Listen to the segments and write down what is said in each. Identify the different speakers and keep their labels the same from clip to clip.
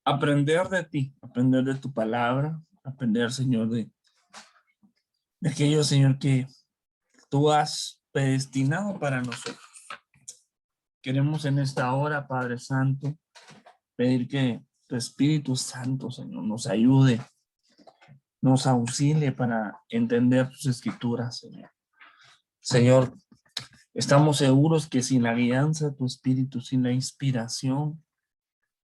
Speaker 1: aprender de ti, aprender de tu palabra, aprender, Señor, de aquello, Señor, que tú has predestinado para nosotros. Queremos en esta hora, Padre Santo, pedir que tu Espíritu Santo, Señor, nos ayude, nos auxilie para entender tus escrituras, Señor. Señor, estamos seguros que sin la guianza de tu Espíritu, sin la inspiración,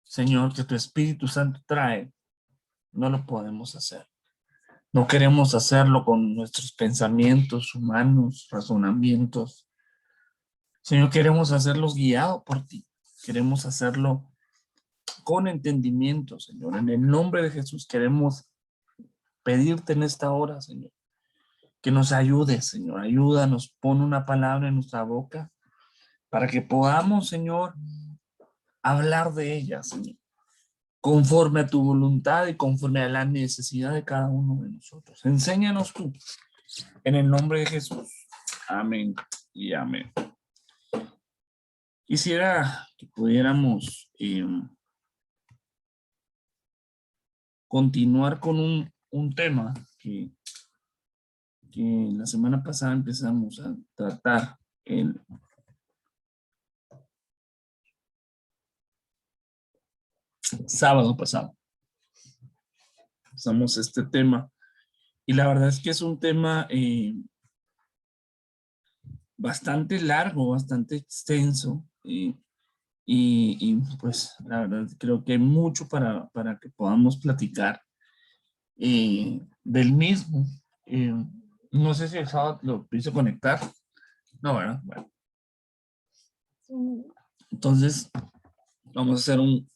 Speaker 1: Señor, que tu Espíritu Santo trae, no lo podemos hacer. No queremos hacerlo con nuestros pensamientos humanos, razonamientos. Señor, queremos hacerlos guiados por ti. Queremos hacerlo con entendimiento, Señor. En el nombre de Jesús queremos pedirte en esta hora, Señor, que nos ayudes, Señor. Ayúdanos, pon una palabra en nuestra boca para que podamos, Señor, hablar de ella, Señor, conforme a tu voluntad y conforme a la necesidad de cada uno de nosotros. Enséñanos tú, en el nombre de Jesús. Amén y amén. Quisiera que pudiéramos continuar con un tema que la semana pasada empezamos a tratar el sábado pasado. Usamos este tema y la verdad es que es un tema bastante largo, bastante extenso y pues la verdad creo que hay mucho para que podamos platicar del mismo. No sé si el sábado lo hice conectar. No, ¿verdad? Bueno. Entonces vamos a hacer un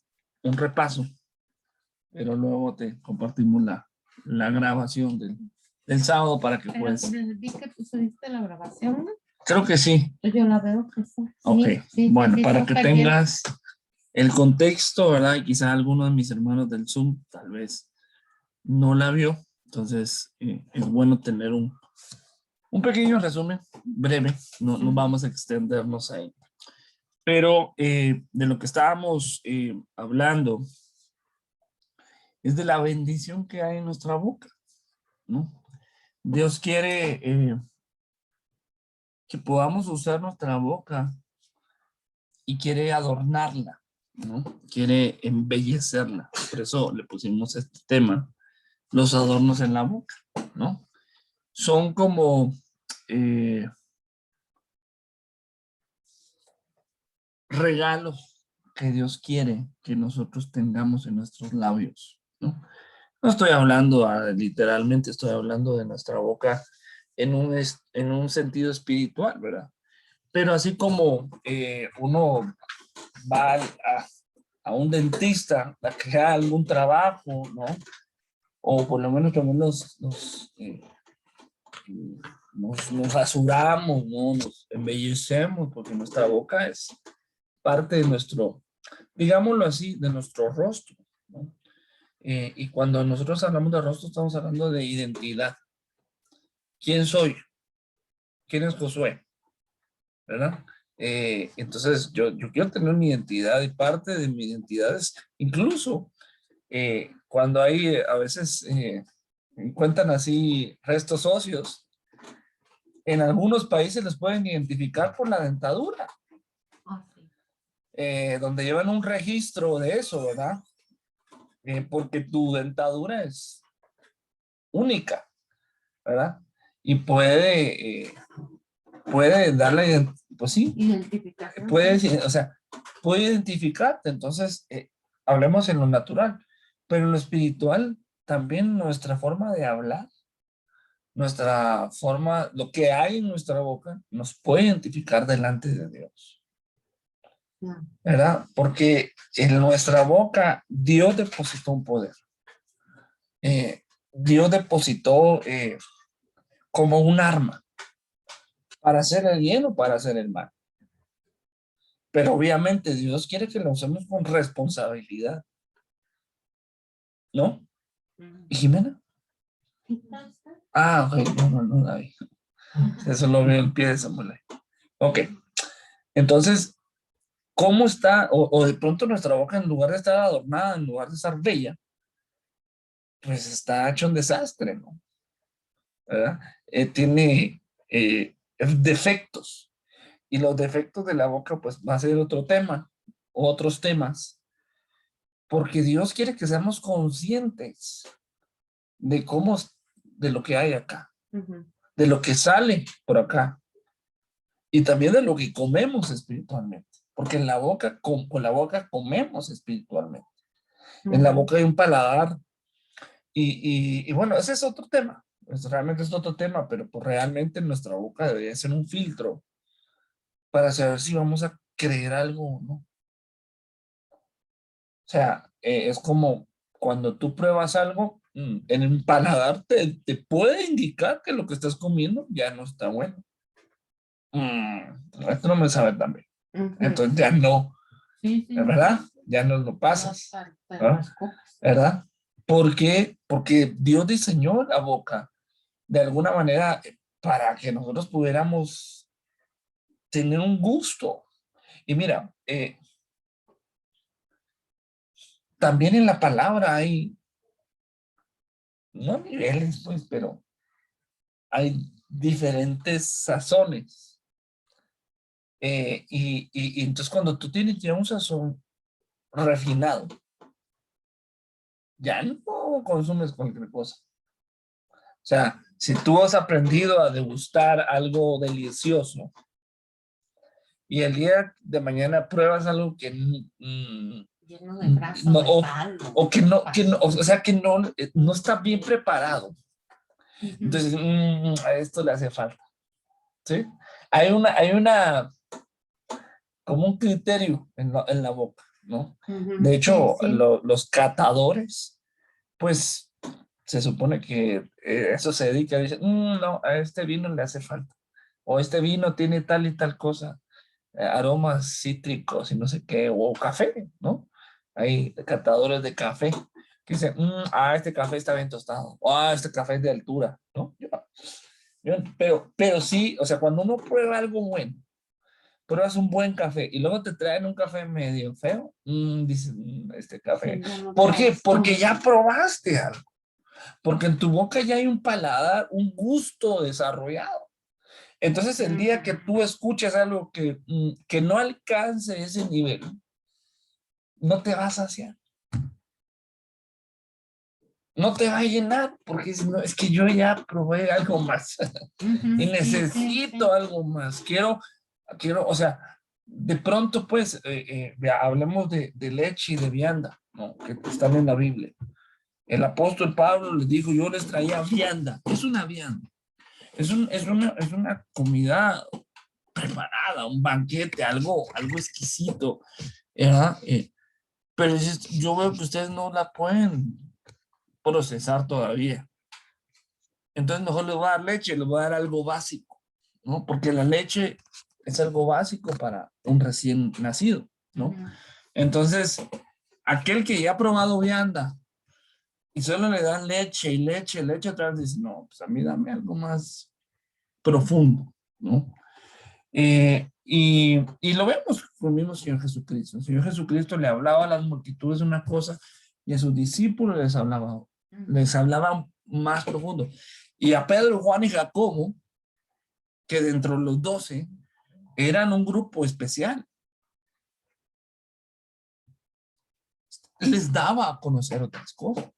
Speaker 1: repaso, pero luego te compartimos la grabación del sábado para que pues...
Speaker 2: Vi que pusiste la grabación, ¿no?
Speaker 1: Creo que sí.
Speaker 2: Yo la veo que sí.
Speaker 1: Ok,
Speaker 2: Sí,
Speaker 1: bueno,
Speaker 2: sí,
Speaker 1: para
Speaker 2: sí,
Speaker 1: que
Speaker 2: está
Speaker 1: tengas el contexto, ¿verdad? Y quizá alguno de mis hermanos del Zoom tal vez no la vio. Entonces, es bueno tener un pequeño resumen breve. No vamos a extendernos ahí. Pero de lo que estábamos hablando es de la bendición que hay en nuestra boca, ¿no? Dios quiere que podamos usar nuestra boca y quiere adornarla, ¿no? Quiere embellecerla. Por eso le pusimos este tema, los adornos en la boca, ¿no? Son como regalos que Dios quiere que nosotros tengamos en nuestros labios, ¿no? No estoy hablando literalmente, estoy hablando de nuestra boca en un sentido espiritual, ¿verdad? Pero así como uno va a un dentista a que haga algún trabajo, ¿no? O por lo menos también nos rasuramos, ¿no? Nos embellecemos porque nuestra boca es parte de nuestro, digámoslo así, de nuestro rostro, ¿no? Y cuando nosotros hablamos de rostro estamos hablando de identidad. ¿Quién soy? ¿Quién es Josué? ¿Verdad? Entonces yo quiero tener mi identidad y parte de mi identidad es incluso cuando hay a veces cuentan así restos óseos, en algunos países les pueden identificar por la dentadura, donde llevan un registro de eso, ¿verdad? Porque tu dentadura es única, ¿verdad? Y puede darle, pues sí, puede, o sea, puede identificarte. Entonces, hablemos en lo natural, pero en lo espiritual también nuestra forma de hablar, nuestra forma, lo que hay en nuestra boca nos puede identificar delante de Dios, ¿verdad? Porque en nuestra boca Dios depositó un poder. Dios depositó como un arma para hacer el bien o para hacer el mal. Pero obviamente Dios quiere que lo usemos con responsabilidad, ¿no? ¿Y Jimena? Ah, ok, no la vi. Eso lo veo el pie de Samuel. Ok, entonces, cómo está, o de pronto nuestra boca en lugar de estar adornada, en lugar de estar bella, pues está hecho un desastre, ¿no? ¿Verdad? Tiene defectos, y los defectos de la boca pues va a ser otro tema, otros temas, porque Dios quiere que seamos conscientes de cómo, de lo que hay acá,
Speaker 2: Ujú.
Speaker 1: de lo que sale por acá, y también de lo que comemos espiritualmente, porque en la boca, con la boca comemos espiritualmente. En la boca hay un paladar, y bueno, ese es otro tema, realmente es otro tema, pero pues realmente nuestra boca debería ser un filtro para saber si vamos a creer algo o no. O sea, es como cuando tú pruebas algo, en el paladar te puede indicar que lo que estás comiendo ya no está bueno. Esto no me sabe tan bien.
Speaker 2: Ujú.
Speaker 1: Entonces ya no,
Speaker 2: Sí, sí.
Speaker 1: ¿verdad? Ya no lo pasas,
Speaker 2: Te
Speaker 1: ¿no?
Speaker 2: las copas.
Speaker 1: ¿Verdad? ¿Por qué? Porque Dios diseñó la boca de alguna manera para que nosotros pudiéramos tener un gusto. Y mira, también en la palabra hay, no niveles, pues, pero hay diferentes sazones. Y entonces cuando tú tienes ya un sazón refinado, ya no consumes cualquier cosa. O sea, si tú has aprendido a degustar algo delicioso y el día de mañana pruebas algo que
Speaker 2: Lleno de grasa
Speaker 1: no,
Speaker 2: o de sal.
Speaker 1: o que no, o sea, que no, no está bien preparado. Entonces, a esto le hace falta, ¿sí? Hay una, como un criterio en la boca, ¿no? De hecho,
Speaker 2: Sí, sí.
Speaker 1: los catadores, pues, se supone que eso se dedica a decir, no, a este vino le hace falta, o este vino tiene tal y tal cosa, aromas cítricos y no sé qué, o café, ¿no? Hay catadores de café que dicen, este café está bien tostado, o este café es de altura, ¿no? Pero sí, o sea, cuando uno prueba algo bueno, pruebas un buen café y luego te traen un café medio feo, dices, este café.
Speaker 2: Sí, ya no
Speaker 1: ¿Por
Speaker 2: te
Speaker 1: qué?
Speaker 2: gustó.
Speaker 1: Porque ya probaste algo, porque en tu boca ya hay un paladar, un gusto desarrollado. Entonces, el día que tú escuches algo que no alcance ese nivel, no te vas a saciar, no te va a llenar, porque si no, es que yo ya probé algo más y necesito algo más. Quiero, o sea, de pronto, pues, hablemos de leche y de vianda, ¿no? Que están en la Biblia. El apóstol Pablo les dijo, yo les traía vianda. Es una vianda. Es una comida preparada, un banquete, algo exquisito. ¿Verdad? Pero yo veo que ustedes no la pueden procesar todavía. Entonces mejor les voy a dar leche, les voy a dar algo básico, ¿no? Porque la leche es algo básico para un recién nacido, ¿no? Entonces, aquel que ya ha probado vianda y solo le dan leche y leche, leche otra vez, dice, no, pues a mí dame algo más profundo, ¿no? Y lo vemos con el mismo Señor Jesucristo. El Señor Jesucristo le hablaba a las multitudes de una cosa y a sus discípulos les hablaba más profundo. Y a Pedro, Juan y Jacobo, que dentro de los 12 eran un grupo especial, les daba a conocer otras cosas.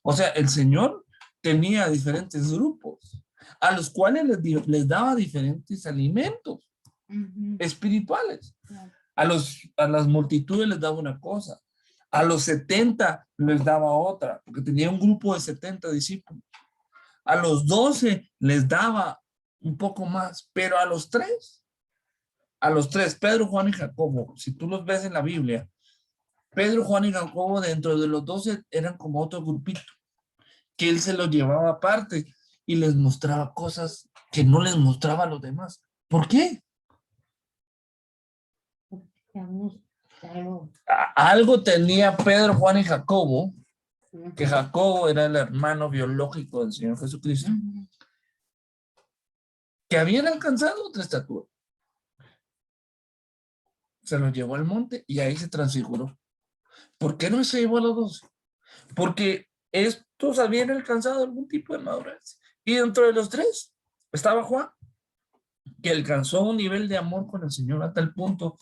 Speaker 1: O sea, el Señor tenía diferentes grupos a los cuales les daba diferentes alimentos espirituales. A las multitudes les daba una cosa, a los 70 les daba otra, porque tenía un grupo de 70 discípulos. A los 12 les daba un poco más, pero a los tres, Pedro, Juan y Jacobo, si tú los ves en la Biblia, Pedro, Juan y Jacobo dentro de los 12 eran como otro grupito, que él se los llevaba aparte y les mostraba cosas que no les mostraba a los demás. ¿Por qué? Algo tenía Pedro, Juan y Jacobo, que Jacobo era el hermano biológico del Señor Jesucristo, que habían alcanzado otra estatura. se los llevó al monte y ahí se transfiguró. ¿Por qué no se llevó a los 12? Porque estos habían alcanzado algún tipo de madurez. Y dentro de los 3 estaba Juan, que alcanzó un nivel de amor con el Señor hasta el punto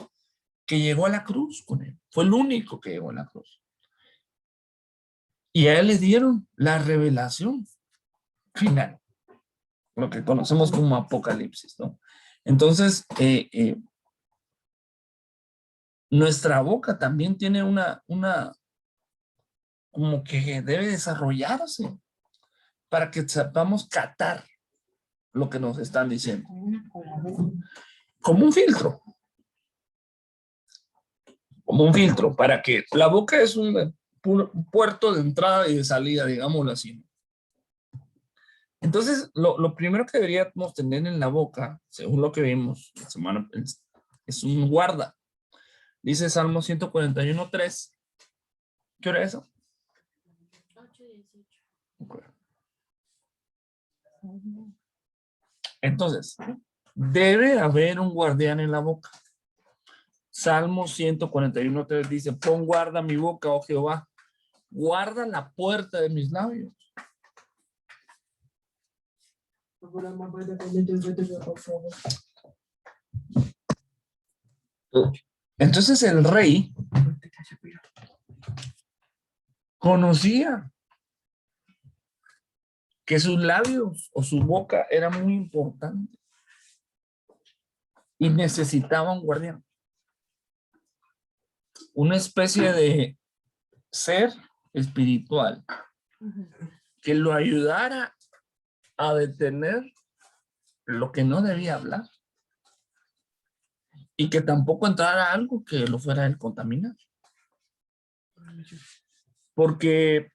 Speaker 1: que llegó a la cruz con él. Fue el único que llegó a la cruz. Y a él le dieron la revelación final, lo que conocemos como Apocalipsis, ¿no? Entonces, nuestra boca también tiene como que debe desarrollarse para que sepamos catar lo que nos están diciendo. Como un filtro. Como un filtro, para que la boca es un puerto de entrada y de salida, digámoslo así. Entonces, lo primero que deberíamos tener en la boca, según lo que vimos la semana, es un guarda. Dice Salmo 141:3. ¿Qué hora es eso? 8:18. Okay. Entonces, debe haber un guardián en la boca. Salmo 141:3 dice, pon guarda mi boca, oh Jehová, guarda la puerta de mis labios. Entonces el rey conocía que sus labios o su boca era muy importante y necesitaba un guardián. Una especie de ser espiritual que lo ayudara a detener lo que no debía hablar y que tampoco entrara algo que lo fuera a contaminar. Porque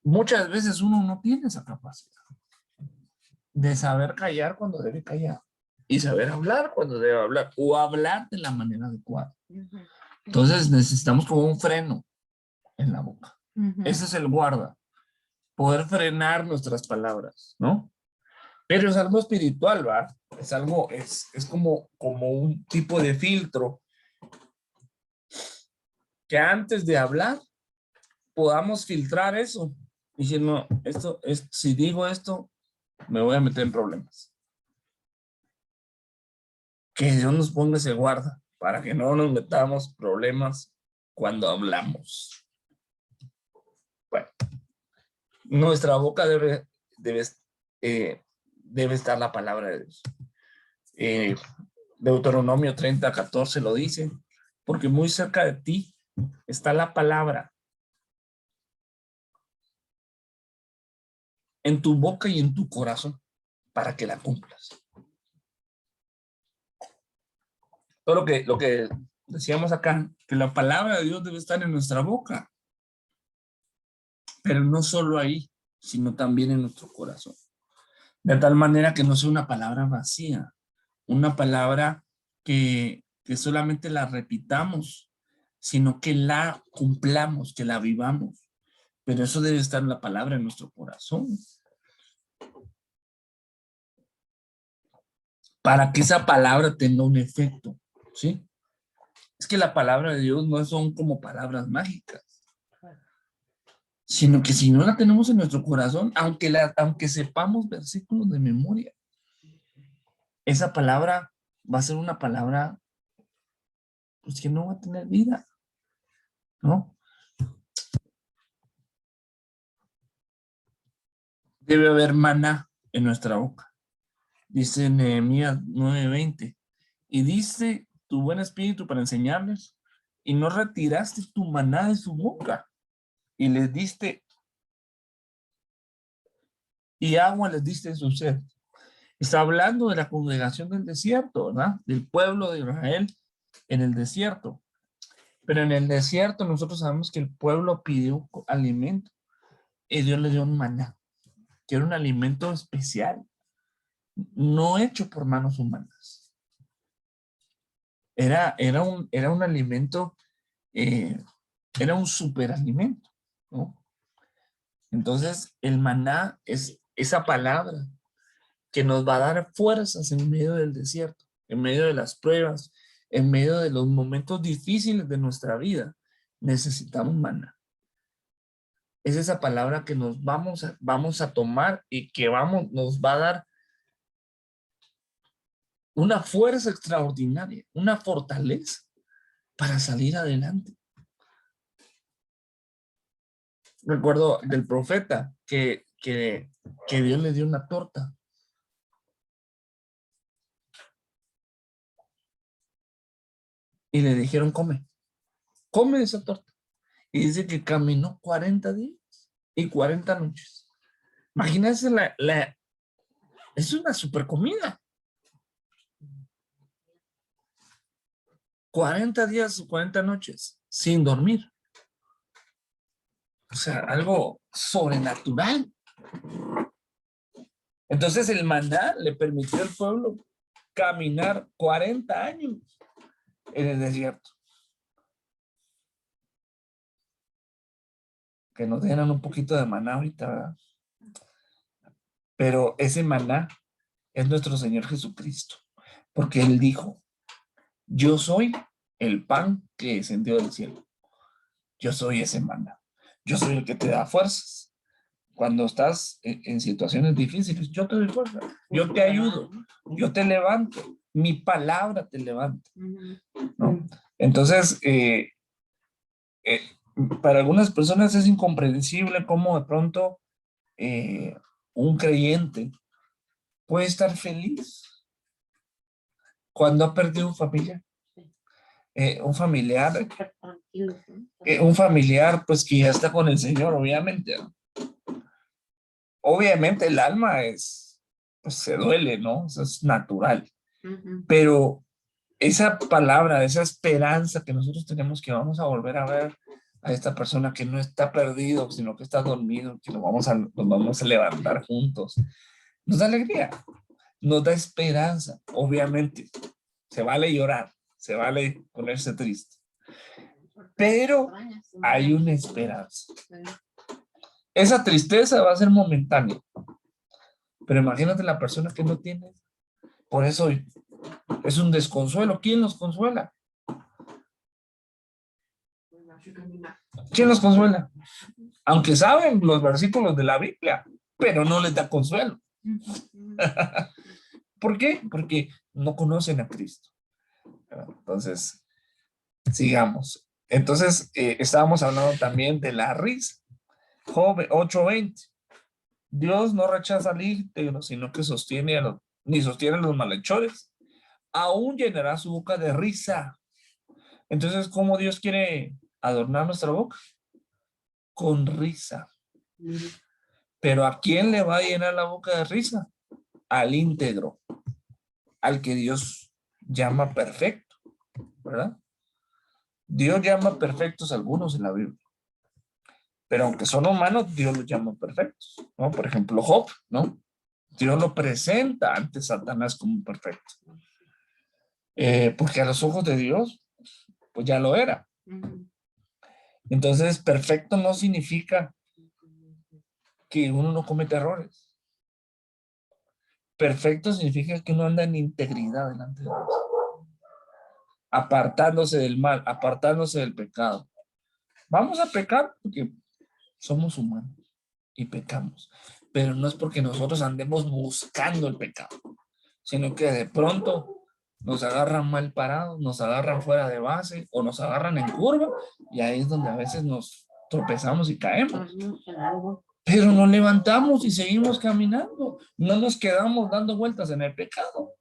Speaker 1: muchas veces uno no tiene esa capacidad de saber callar cuando debe callar y saber hablar cuando debe hablar o hablar de la manera adecuada. Entonces necesitamos como un freno en la boca. Ese es el guarda, poder frenar nuestras palabras, ¿no? Pero es algo espiritual, ¿va? Es algo, es como un tipo de filtro que antes de hablar podamos filtrar eso y decir, no, si digo esto, me voy a meter en problemas. Que Dios nos ponga ese guarda para que no nos metamos problemas cuando hablamos. Bueno, nuestra boca debe estar la palabra de Dios. Deuteronomio 30:14 lo dice, porque muy cerca de ti está la palabra, en tu boca y en tu corazón, para que la cumplas. Todo lo que decíamos acá, que la palabra de Dios debe estar en nuestra boca, pero no solo ahí, sino también en nuestro corazón. De tal manera que no sea una palabra vacía, una palabra que solamente la repitamos, sino que la cumplamos, que la vivamos. Pero eso debe estar en la palabra en nuestro corazón. Para que esa palabra tenga un efecto, ¿sí? Es que la palabra de Dios no son como palabras mágicas, sino que si no la tenemos en nuestro corazón, aunque sepamos versículos de memoria, esa palabra va a ser una palabra pues, que no va a tener vida, ¿no? Debe haber maná en nuestra boca. Dice Nehemías 9:20. Y dice tu buen espíritu para enseñarles, y no retiraste tu maná de su boca, y les diste, y agua les diste en su sed. Está hablando de la congregación del desierto, ¿verdad? Del pueblo de Israel en el desierto. Pero en el desierto nosotros sabemos que el pueblo pidió alimento y Dios le dio un maná, que era un alimento especial, no hecho por manos humanas. Era un alimento, era un superalimento, ¿no? Entonces, el maná es esa palabra que nos va a dar fuerzas en medio del desierto, en medio de las pruebas, En medio de los momentos difíciles de nuestra vida, necesitamos maná. Es esa palabra que nos vamos a tomar y que nos va a dar una fuerza extraordinaria, una fortaleza para salir adelante. Recuerdo del profeta que Dios le dio una torta. Y le dijeron, come esa torta. Y dice que caminó 40 días y 40 noches. Imagínense es una super comida. 40 días o 40 noches sin dormir. O sea, algo sobrenatural. Entonces el maná le permitió al pueblo caminar 40 años en el desierto. Que nos dieran un poquito de maná ahorita, ¿verdad? Pero ese maná es nuestro Señor Jesucristo. Porque Él dijo, yo soy el pan que descendió del cielo. Yo soy ese maná. Yo soy el que te da fuerzas. Cuando estás en situaciones difíciles, yo te doy fuerza. Yo te ayudo. Yo te levanto. Mi palabra te levanta, ¿no? Entonces, para algunas personas es incomprensible cómo de pronto un creyente puede estar feliz cuando ha perdido un familiar. Un familiar pues que ya está con el Señor, obviamente, ¿no? Obviamente el alma pues se duele, ¿no? Eso es natural. Pero esa palabra, esa esperanza que nosotros tenemos, que vamos a volver a ver a esta persona que no está perdido, sino que está dormido, que nos vamos a levantar juntos, nos da alegría, nos da esperanza. Obviamente se vale llorar, se vale ponerse triste, pero hay una esperanza. Esa tristeza va a ser momentánea, pero imagínate la persona que no tiene. Por eso es un desconsuelo. ¿Quién los consuela? ¿Quién los consuela? Aunque saben los versículos de la Biblia, pero no les da consuelo. ¿Por qué? Porque no conocen a Cristo. Entonces, sigamos. Entonces, estábamos hablando también de la risa. Job 8:20. Dios no rechaza al íntegro, sino que ni sostiene a los malhechores. Aún llenará su boca de risa. Entonces, ¿cómo Dios quiere adornar nuestra boca? Con risa. Pero ¿a quién le va a llenar la boca de risa? Al íntegro, al que Dios llama perfecto, ¿verdad? Dios llama perfectos a algunos en la Biblia, pero aunque son humanos, Dios los llama perfectos, ¿no? Por ejemplo, Job, ¿no? Dios lo presenta ante Satanás como perfecto, porque a los ojos de Dios, pues ya lo era. Entonces, perfecto no significa que uno no comete errores. Perfecto significa que uno anda en integridad delante de Dios, apartándose del mal, apartándose del pecado. Vamos a pecar porque somos humanos y pecamos, pero no es porque nosotros andemos buscando el pecado, sino que de pronto nos agarran mal parados, nos agarran fuera de base o nos agarran en curva, y ahí es donde a veces nos tropezamos y caemos. Pero nos levantamos y seguimos caminando. No nos quedamos dando vueltas en el pecado.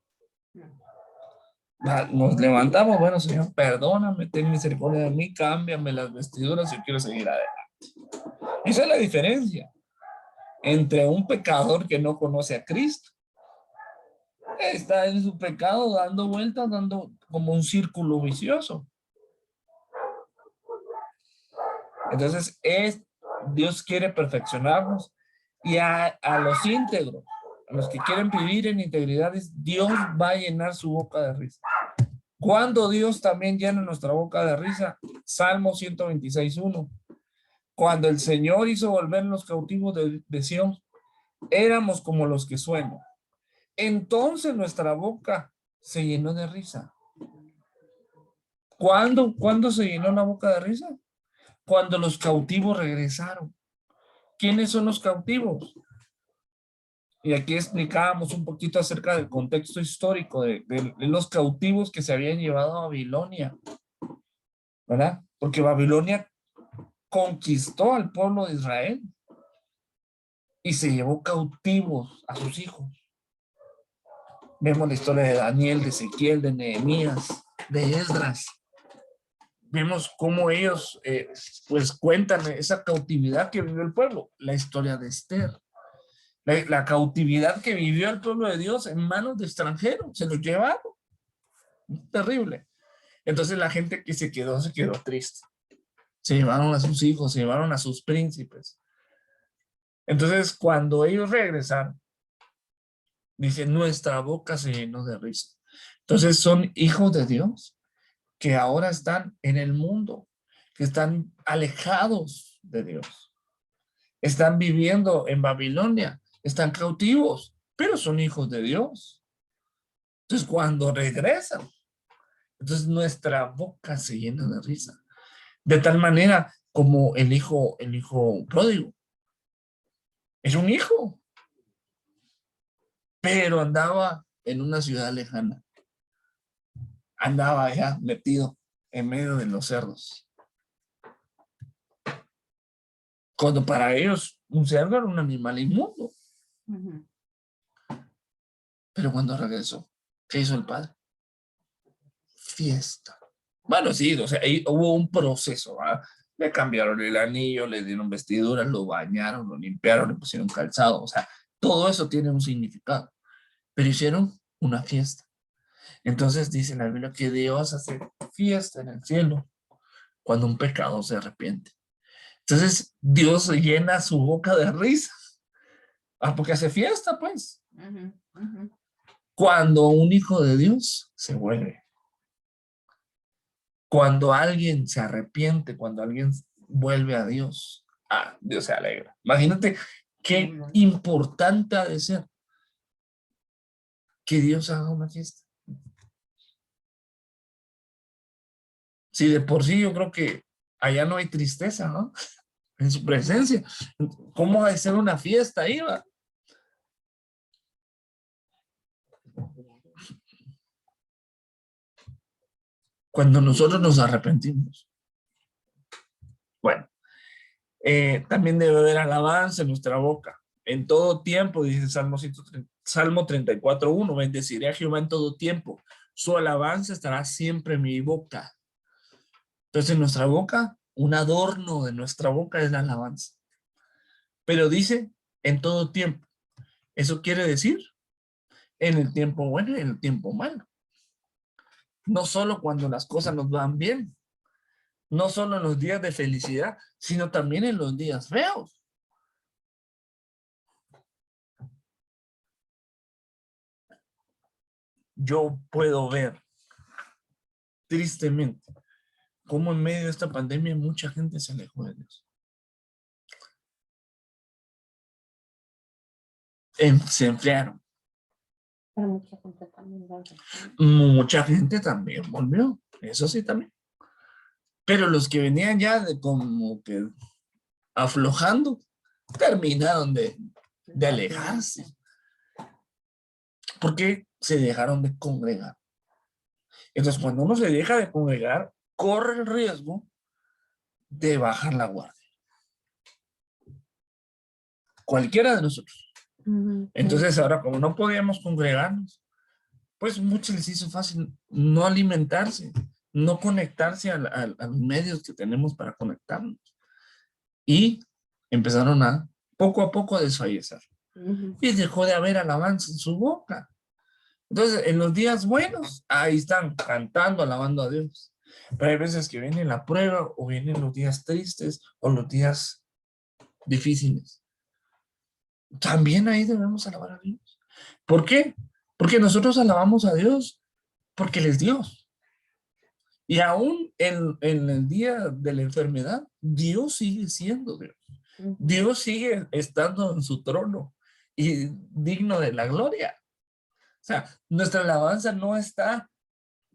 Speaker 1: Nos levantamos, bueno, Señor, perdóname, ten misericordia de mí, cámbiame las vestiduras, yo quiero seguir adelante. Esa es la diferencia entre un pecador que no conoce a Cristo. Está en su pecado dando vueltas, dando como un círculo vicioso. Entonces, Dios quiere perfeccionarnos, y a los íntegros, a los que quieren vivir en integridad, Dios va a llenar su boca de risa. Cuando Dios también llena nuestra boca de risa, Salmo 126:1. Cuando el Señor hizo volver los cautivos de Sión, éramos como los que sueñan. Entonces nuestra boca se llenó de risa. ¿Cuándo se llenó la boca de risa? Cuando los cautivos regresaron. ¿Quiénes son los cautivos? Y aquí explicábamos un poquito acerca del contexto histórico de los cautivos que se habían llevado a Babilonia, ¿verdad? Porque Babilonia conquistó al pueblo de Israel y se llevó cautivos a sus hijos. Vemos la historia de Daniel, de Ezequiel, de Nehemías, de Esdras. Vemos cómo ellos pues cuentan esa cautividad que vivió el pueblo. La historia de Esther. La cautividad que vivió el pueblo de Dios en manos de extranjeros. Se los llevaron. Terrible. Entonces la gente que se quedó triste. Se llevaron a sus hijos, se llevaron a sus príncipes. Entonces cuando ellos regresaron, dice, nuestra boca se llenó de risa. Entonces son hijos de Dios que ahora están en el mundo, que están alejados de Dios. Están viviendo en Babilonia, están cautivos, pero son hijos de Dios. Entonces cuando regresan, entonces nuestra boca se llena de risa. De tal manera como el hijo pródigo. Es un hijo, pero andaba en una ciudad lejana. Andaba allá metido en medio de los cerdos. Cuando para ellos un cerdo era un animal inmundo. Pero cuando regresó, ¿qué hizo el padre? Fiesta. Bueno, sí, o sea, ahí hubo un proceso, ¿verdad? Le cambiaron el anillo, le dieron vestiduras, lo bañaron, lo limpiaron, le pusieron calzado. O sea, todo eso tiene un significado. Pero hicieron una fiesta. Entonces dice la Biblia que Dios hace fiesta en el cielo cuando un pecador se arrepiente. Entonces Dios llena su boca de risa. Porque hace fiesta, pues. Cuando un hijo de Dios se vuelve. Cuando alguien se arrepiente, cuando alguien vuelve a Dios, Dios se alegra. Imagínate qué importante ha de ser que Dios haga una fiesta. Si de por sí yo creo que allá no hay tristeza, ¿no? En su presencia. ¿Cómo ha de ser una fiesta ahí, va? Cuando nosotros nos arrepentimos. Bueno, también debe haber alabanza en nuestra boca. En todo tiempo, dice Salmo 34:1, bendeciré a Jehová en todo tiempo. Su alabanza estará siempre en mi boca. Entonces, en nuestra boca, un adorno de nuestra boca es la alabanza. Pero dice, en todo tiempo. Eso quiere decir, en el tiempo bueno y en el tiempo malo. No solo cuando las cosas nos van bien, no solo en los días de felicidad, sino también en los días feos. Yo puedo ver, tristemente, cómo en medio de esta pandemia mucha gente se alejó de Dios. Se enfriaron.
Speaker 2: Pero mucha gente también volvió.
Speaker 1: Mucha gente también volvió, eso sí también. Pero los que venían ya de como que aflojando, terminaron de alejarse. Porque se dejaron de congregar. Entonces, cuando uno se deja de congregar, corre el riesgo de bajar la guardia. Cualquiera de nosotros. Entonces, ahora, como no podíamos congregarnos, pues muchos les hizo fácil no alimentarse, no conectarse a los medios que tenemos para conectarnos. Y empezaron a poco desfallecer. Y dejó de haber alabanza en su boca. Entonces, en los días buenos, ahí están cantando, alabando a Dios. Pero hay veces que viene la prueba o vienen los días tristes o los días difíciles. También ahí debemos alabar a Dios. ¿Por qué? Porque nosotros alabamos a Dios porque Él es Dios. Y aún en el día de la enfermedad, Dios sigue siendo Dios. Dios sigue estando en su trono y digno de la gloria. O sea, nuestra alabanza no está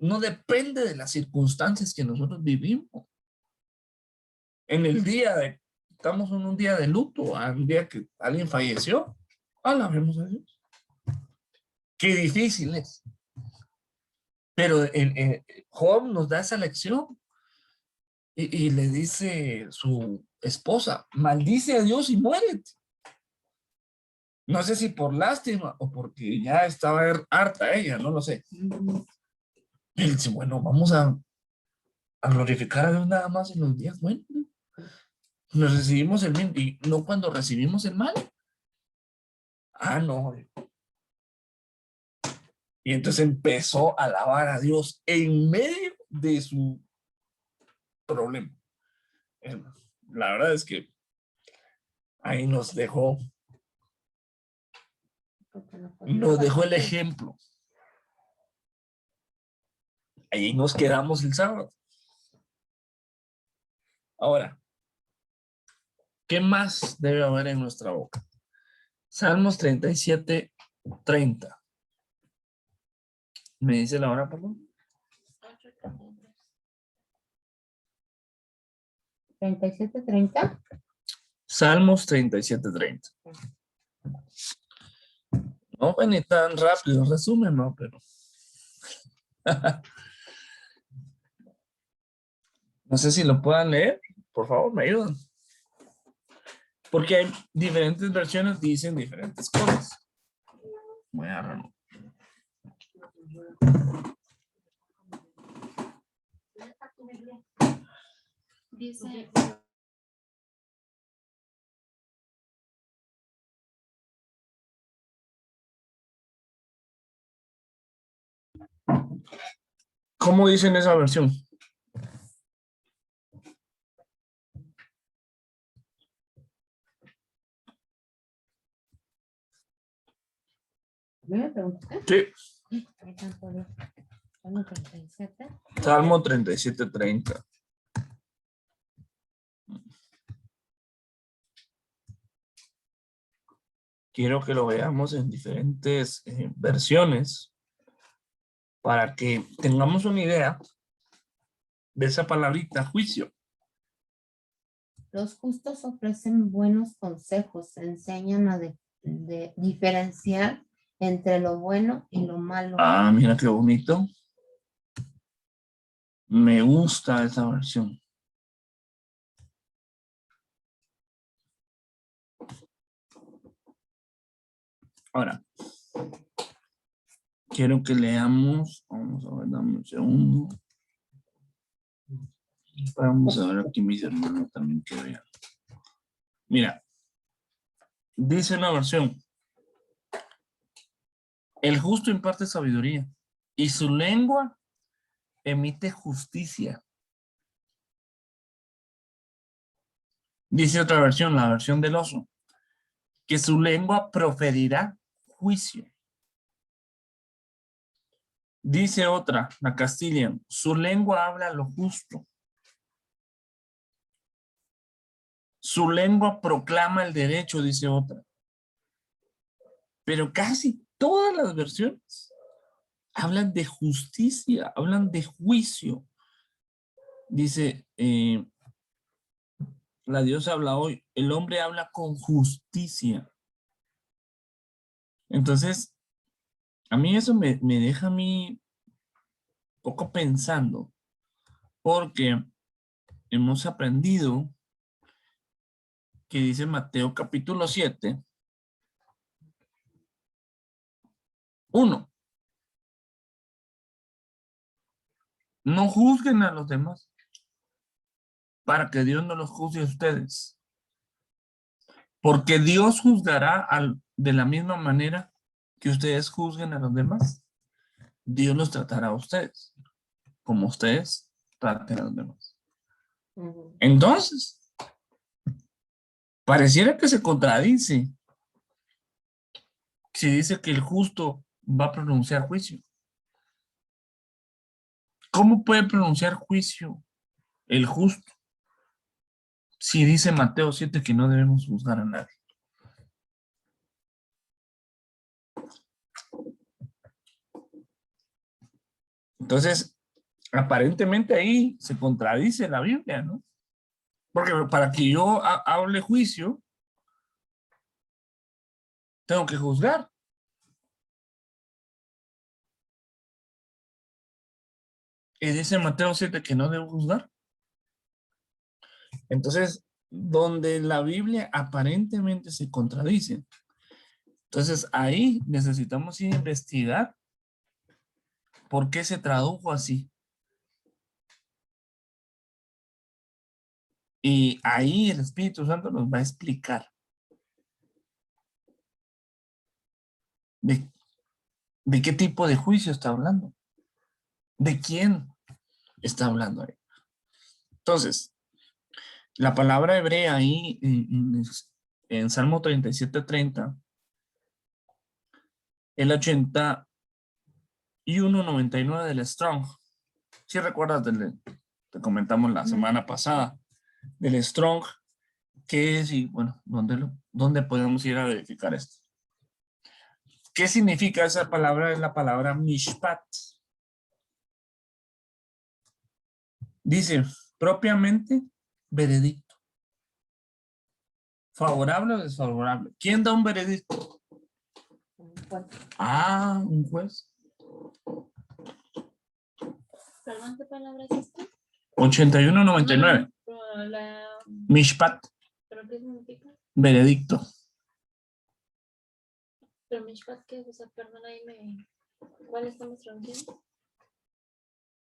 Speaker 1: no depende de las circunstancias que nosotros vivimos. En el día estamos en un día de luto, un día que alguien falleció, alabemos a Dios. Qué difícil es. Pero Job nos da esa lección y le dice su esposa, maldice a Dios y muérete. No sé si por lástima o porque ya estaba harta ella, no lo sé. Y él dice, bueno, vamos a glorificar a Dios nada más en los días buenos. Nos recibimos el bien y no cuando recibimos el mal. Ah, no. Y entonces empezó a alabar a Dios en medio de su problema. La verdad es que ahí nos dejó el ejemplo. Ahí nos quedamos el sábado. Ahora, ¿qué más debe haber en nuestra boca? Salmos 37, 30. ¿Me dice la hora, perdón?
Speaker 2: 37:30.
Speaker 1: Salmos 37, 30. No fue ni tan rápido, resumen, no, pero. No sé si lo puedan leer. Por favor, me ayudan. Porque hay diferentes versiones, dicen diferentes cosas. Voy a agarrarlo.
Speaker 3: Dice,
Speaker 1: ¿Cómo dicen esa versión?
Speaker 2: ¿Me preguntaste?
Speaker 1: Sí.
Speaker 2: Ahí tanto de Salmo 37.
Speaker 1: Salmo 37, 30. Quiero que lo veamos en diferentes versiones para que tengamos una idea de esa palabrita, juicio.
Speaker 2: Los justos ofrecen buenos consejos, enseñan a diferenciar entre lo bueno y lo malo.
Speaker 1: Ah, mira qué bonito. Me gusta esa versión. Ahora, quiero que leamos, vamos a ver, dame un segundo. Vamos a ver aquí mis hermanos también que vean. Mira, dice una versión, el justo imparte sabiduría y su lengua emite justicia. Dice otra versión, la versión del oso, que su lengua proferirá juicio. Dice otra, la Castilla, su lengua habla lo justo. Su lengua proclama el derecho, dice otra. Pero casi todas las versiones hablan de justicia, hablan de juicio. Dice, la diosa habla hoy, el hombre habla con justicia. Entonces, a mí eso me deja a mí poco pensando, porque hemos aprendido que dice Mateo capítulo 7, 1. No juzguen a los demás para que Dios no los juzgue a ustedes. Porque Dios juzgará de la misma manera que ustedes juzguen a los demás. Dios los tratará a ustedes como ustedes traten a los demás. Entonces, pareciera que se contradice si dice que el justo va a pronunciar juicio. ¿Cómo puede pronunciar juicio el justo si dice Mateo 7 que no debemos juzgar a nadie? Entonces, aparentemente ahí se contradice la Biblia, ¿no? Porque para que yo hable juicio, tengo que juzgar. Y dice Mateo 7 que no debo juzgar. Entonces, donde la Biblia aparentemente se contradice, entonces ahí necesitamos ir a investigar por qué se tradujo así. Y ahí el Espíritu Santo nos va a explicar de qué tipo de juicio está hablando, de quién está hablando ahí. Entonces, la palabra hebrea ahí en Salmo 37:30, el 81:99 del Strong. Si recuerdas, te comentamos la semana pasada, del Strong, ¿qué es? Y bueno, ¿dónde podemos ir a verificar esto? ¿Qué significa esa palabra? Es la palabra mishpat. Dice, propiamente, veredicto. ¿Favorable o desfavorable? ¿Quién da un veredicto? Ah, un juez.
Speaker 3: ¿Perdón, qué palabra es esta?
Speaker 1: 81:99. Mishpat.
Speaker 3: ¿Pero qué significa?
Speaker 1: Veredicto.
Speaker 3: ¿Pero Mishpat qué es? O sea, perdón, ahí me... ¿Cuál estamos traduciendo?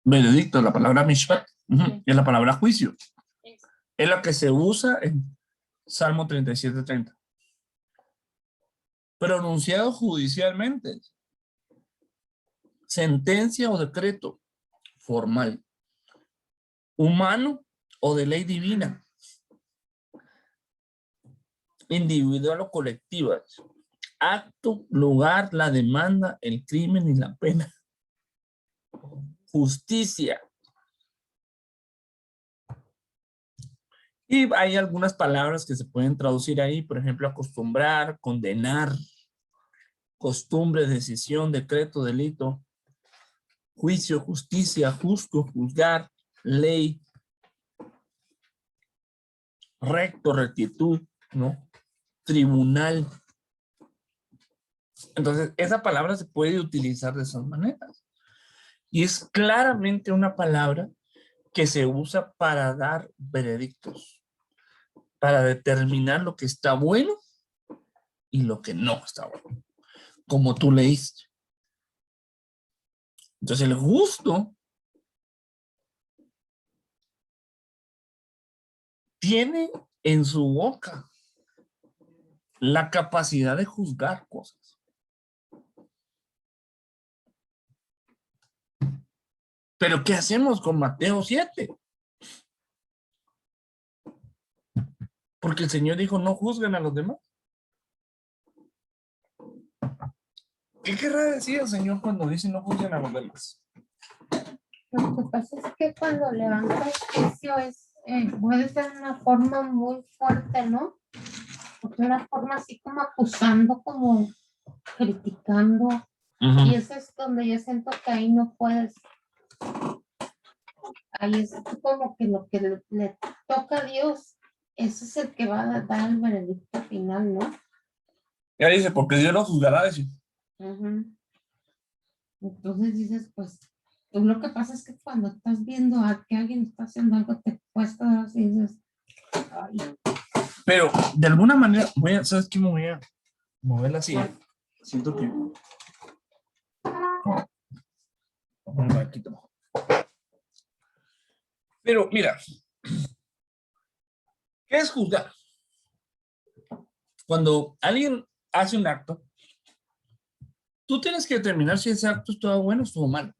Speaker 1: Veredicto, la palabra mishpat.
Speaker 3: Sí.
Speaker 1: Es la palabra juicio.
Speaker 3: Eso.
Speaker 1: Es la que se usa en Salmo 37:30. Pronunciado judicialmente. Sentencia o decreto formal. Humano o de ley divina. Individual o colectiva. Acto, lugar, la demanda, el crimen y la pena. Justicia. Y hay algunas palabras que se pueden traducir ahí, por ejemplo, acostumbrar, condenar, costumbre, decisión, decreto, delito, juicio, justicia, justo, juzgar, ley, recto, rectitud, ¿no? Tribunal. Entonces, esa palabra se puede utilizar de esas maneras. Y es claramente una palabra que se usa para dar veredictos, para determinar lo que está bueno y lo que no está bueno, como tú leíste. Entonces, el justo tiene en su boca la capacidad de juzgar cosas. Pero ¿qué hacemos con Mateo 7? Porque el Señor dijo, no juzguen a los demás. ¿Qué querrá decir el Señor cuando dice no juzguen a los demás?
Speaker 2: Lo que pasa es que cuando levantas juicio puede ser una forma muy fuerte, ¿no? Porque una forma así como acusando, como criticando. Y eso es donde yo siento que ahí no puedes. Ahí es como que lo que le toca a Dios, ese es el que va a dar el veredicto final, ¿no?
Speaker 1: Ya dice, porque Dios lo juzgará, dice.
Speaker 2: Entonces dices, pues lo que pasa es que cuando estás viendo a que alguien está haciendo algo, te cuesta así, dices, ay.
Speaker 1: Pero de alguna manera, ¿sabes qué? Me voy a mover así. Siento que... Pero mira, ¿qué es juzgar? Cuando alguien hace un acto, tú tienes que determinar si ese acto estuvo bueno o estuvo mal.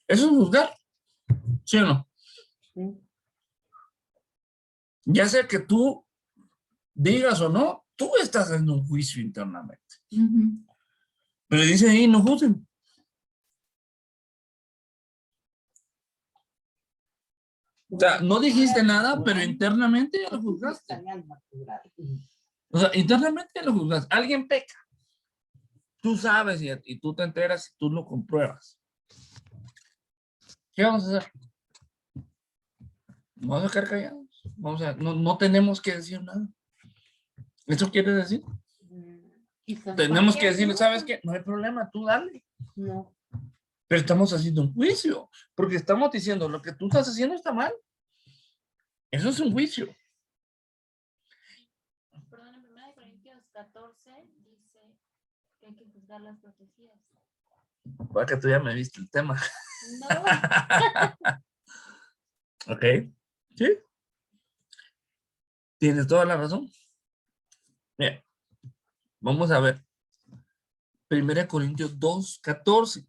Speaker 1: Eso es juzgar, ¿sí o no?
Speaker 2: Sí.
Speaker 1: Ya sea que tú digas o no, tú estás haciendo un juicio internamente. Pero dice ahí, no juzguen. O sea, no dijiste nada, pero internamente ya lo juzgaste. O sea, internamente ya lo juzgaste. Alguien peca. Tú sabes y tú te enteras y tú lo compruebas. ¿Qué vamos a hacer? Vamos a quedar callados. No tenemos que decir nada. ¿Eso quiere decir?
Speaker 2: Y son
Speaker 1: Tenemos que
Speaker 2: cualquier
Speaker 1: decirle,
Speaker 2: cosa.
Speaker 1: ¿sabes qué? No hay problema, tú dale.
Speaker 2: No.
Speaker 1: Pero estamos haciendo un juicio, porque estamos diciendo, lo que tú estás haciendo está mal. Eso es un juicio.
Speaker 3: Perdón, en 1 Corintios 14 dice que hay que juzgar las profecías.
Speaker 1: Para que tú ya me viste el tema.
Speaker 3: No.
Speaker 1: Ok. ¿Sí? Tienes toda la razón. Bien. Vamos a ver. 1 Corintios 2:14.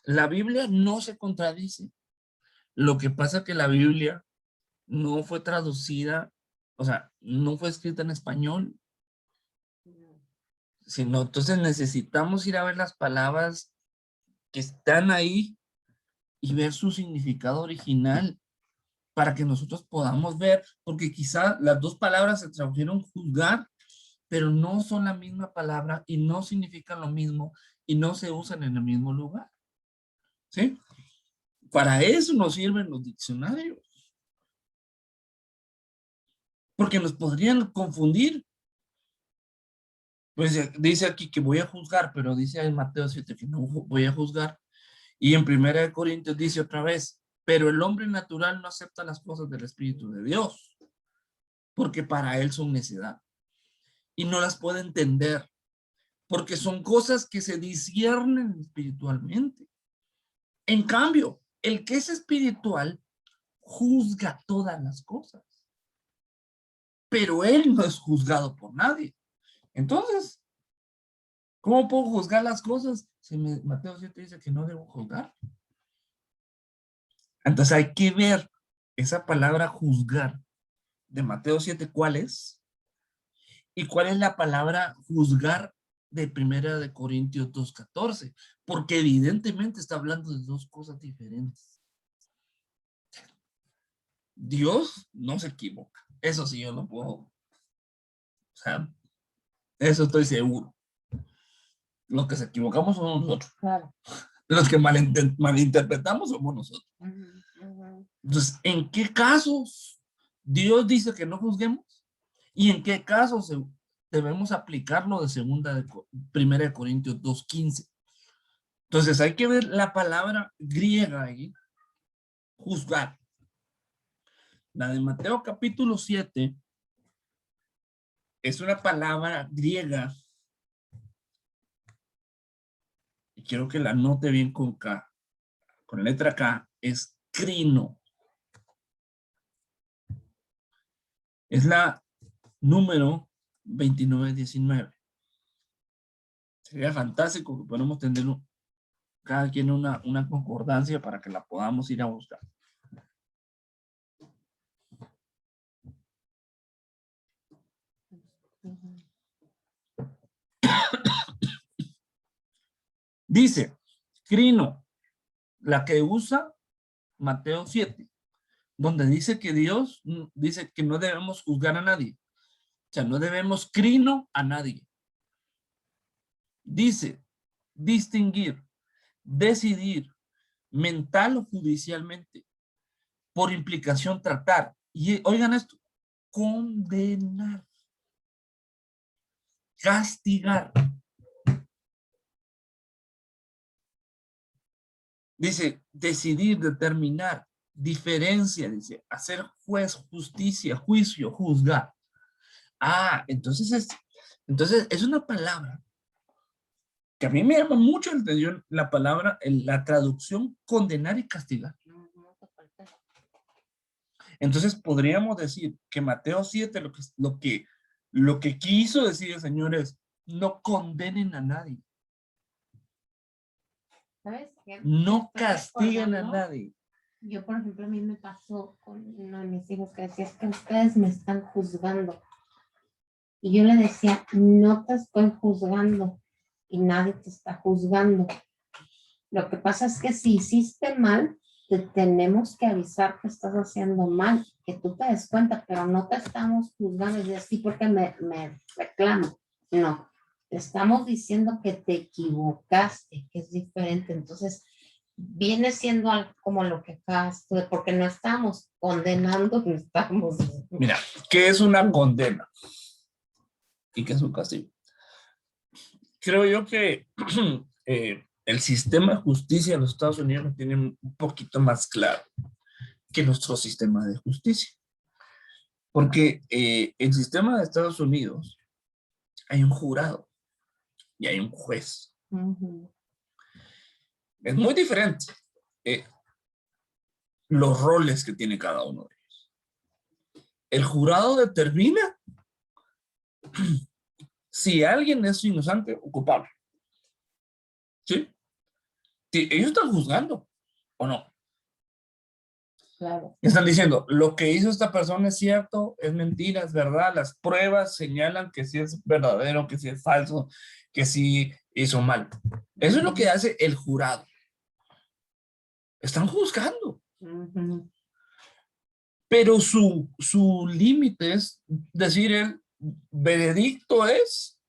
Speaker 1: La Biblia no se contradice. Lo que pasa es que la Biblia no fue traducida, o sea, no fue escrita en español, sino entonces necesitamos ir a ver las palabras que están ahí y ver su significado original para que nosotros podamos ver, porque quizá las dos palabras se tradujeron juzgar, pero no son la misma palabra y no significan lo mismo y no se usan en el mismo lugar. ¿Sí? Para eso nos sirven los diccionarios. Porque nos podrían confundir. Pues dice aquí que voy a juzgar, pero dice en Mateo 7 que no voy a juzgar. Y en 1 Corintios dice otra vez, pero el hombre natural no acepta las cosas del Espíritu de Dios, porque para él son necedad. Y no las puede entender, porque son cosas que se disciernen espiritualmente. En cambio, el que es espiritual juzga todas las cosas, pero él no es juzgado por nadie. Entonces, ¿cómo puedo juzgar las cosas? Si Mateo 7 dice que no debo juzgar. Entonces hay que ver esa palabra juzgar de Mateo 7, ¿cuál es? ¿Y cuál es la palabra juzgar de 1 Corintios 2:14? Porque evidentemente está hablando de dos cosas diferentes. Dios no se equivoca. Eso sí yo no puedo. O sea, eso estoy seguro. Los que se equivocamos somos nosotros.
Speaker 2: Claro.
Speaker 1: Los que malinterpretamos somos nosotros. Entonces, ¿en qué casos Dios dice que no juzguemos? ¿Y en qué casos debemos aplicarlo de 1 Corintios 2:15? Entonces, hay que ver la palabra griega ahí, juzgar. La de Mateo capítulo 7 es una palabra griega. Y quiero que la note bien con K. Con letra K es crino. Es la número 2919. Sería fantástico que podamos tener cada quien una concordancia para que la podamos ir a buscar. Dice, crino, la que usa Mateo 7, donde dice que Dios dice que no debemos juzgar a nadie. O sea, no debemos crino a nadie. Dice, distinguir, decidir, mental o judicialmente, por implicación tratar. Y oigan esto, condenar, castigar. Dice, decidir, determinar, diferencia, dice, hacer juez, justicia, juicio, juzgar. Ah, entonces es una palabra que a mí me llama mucho la atención, la palabra, la traducción condenar y castigar. Entonces podríamos decir que Mateo 7 lo que quiso decir el Señor es, no condenen a nadie.
Speaker 2: ¿Sabes qué?
Speaker 1: No
Speaker 2: Estoy
Speaker 1: castiguen a
Speaker 2: recordando,
Speaker 1: nadie.
Speaker 2: Yo, por ejemplo, a mí me pasó con uno de mis hijos que decía, es que ustedes me están juzgando. Y yo le decía, no te estoy juzgando y nadie te está juzgando. Lo que pasa es que si hiciste mal, te tenemos que avisar que estás haciendo mal, que tú te des cuenta, pero no te estamos juzgando y decir, sí, porque me reclamo. No, te estamos diciendo que te equivocaste, que es diferente. Entonces, viene siendo algo como lo que acabas tú, porque no estamos condenando, no estamos.
Speaker 1: Mira, ¿qué es una condena? ¿Y qué es un castigo? Creo yo que el sistema de justicia de los Estados Unidos lo tiene un poquito más claro que nuestro sistema de justicia. Porque el sistema de Estados Unidos hay un jurado y hay un juez.
Speaker 2: Ujú.
Speaker 1: Es muy diferente los roles que tiene cada uno de ellos. El jurado determina si alguien es inocente o culpable. ¿Sí? Si ellos están juzgando o no.
Speaker 2: Claro.
Speaker 1: Están diciendo, lo que hizo esta persona es cierto, es mentira, es verdad. Las pruebas señalan que sí es verdadero, que sí es falso, que sí hizo mal. Eso es lo que hace el jurado. Están juzgando.
Speaker 2: Ujú.
Speaker 1: Pero su límite es decir, el veredicto es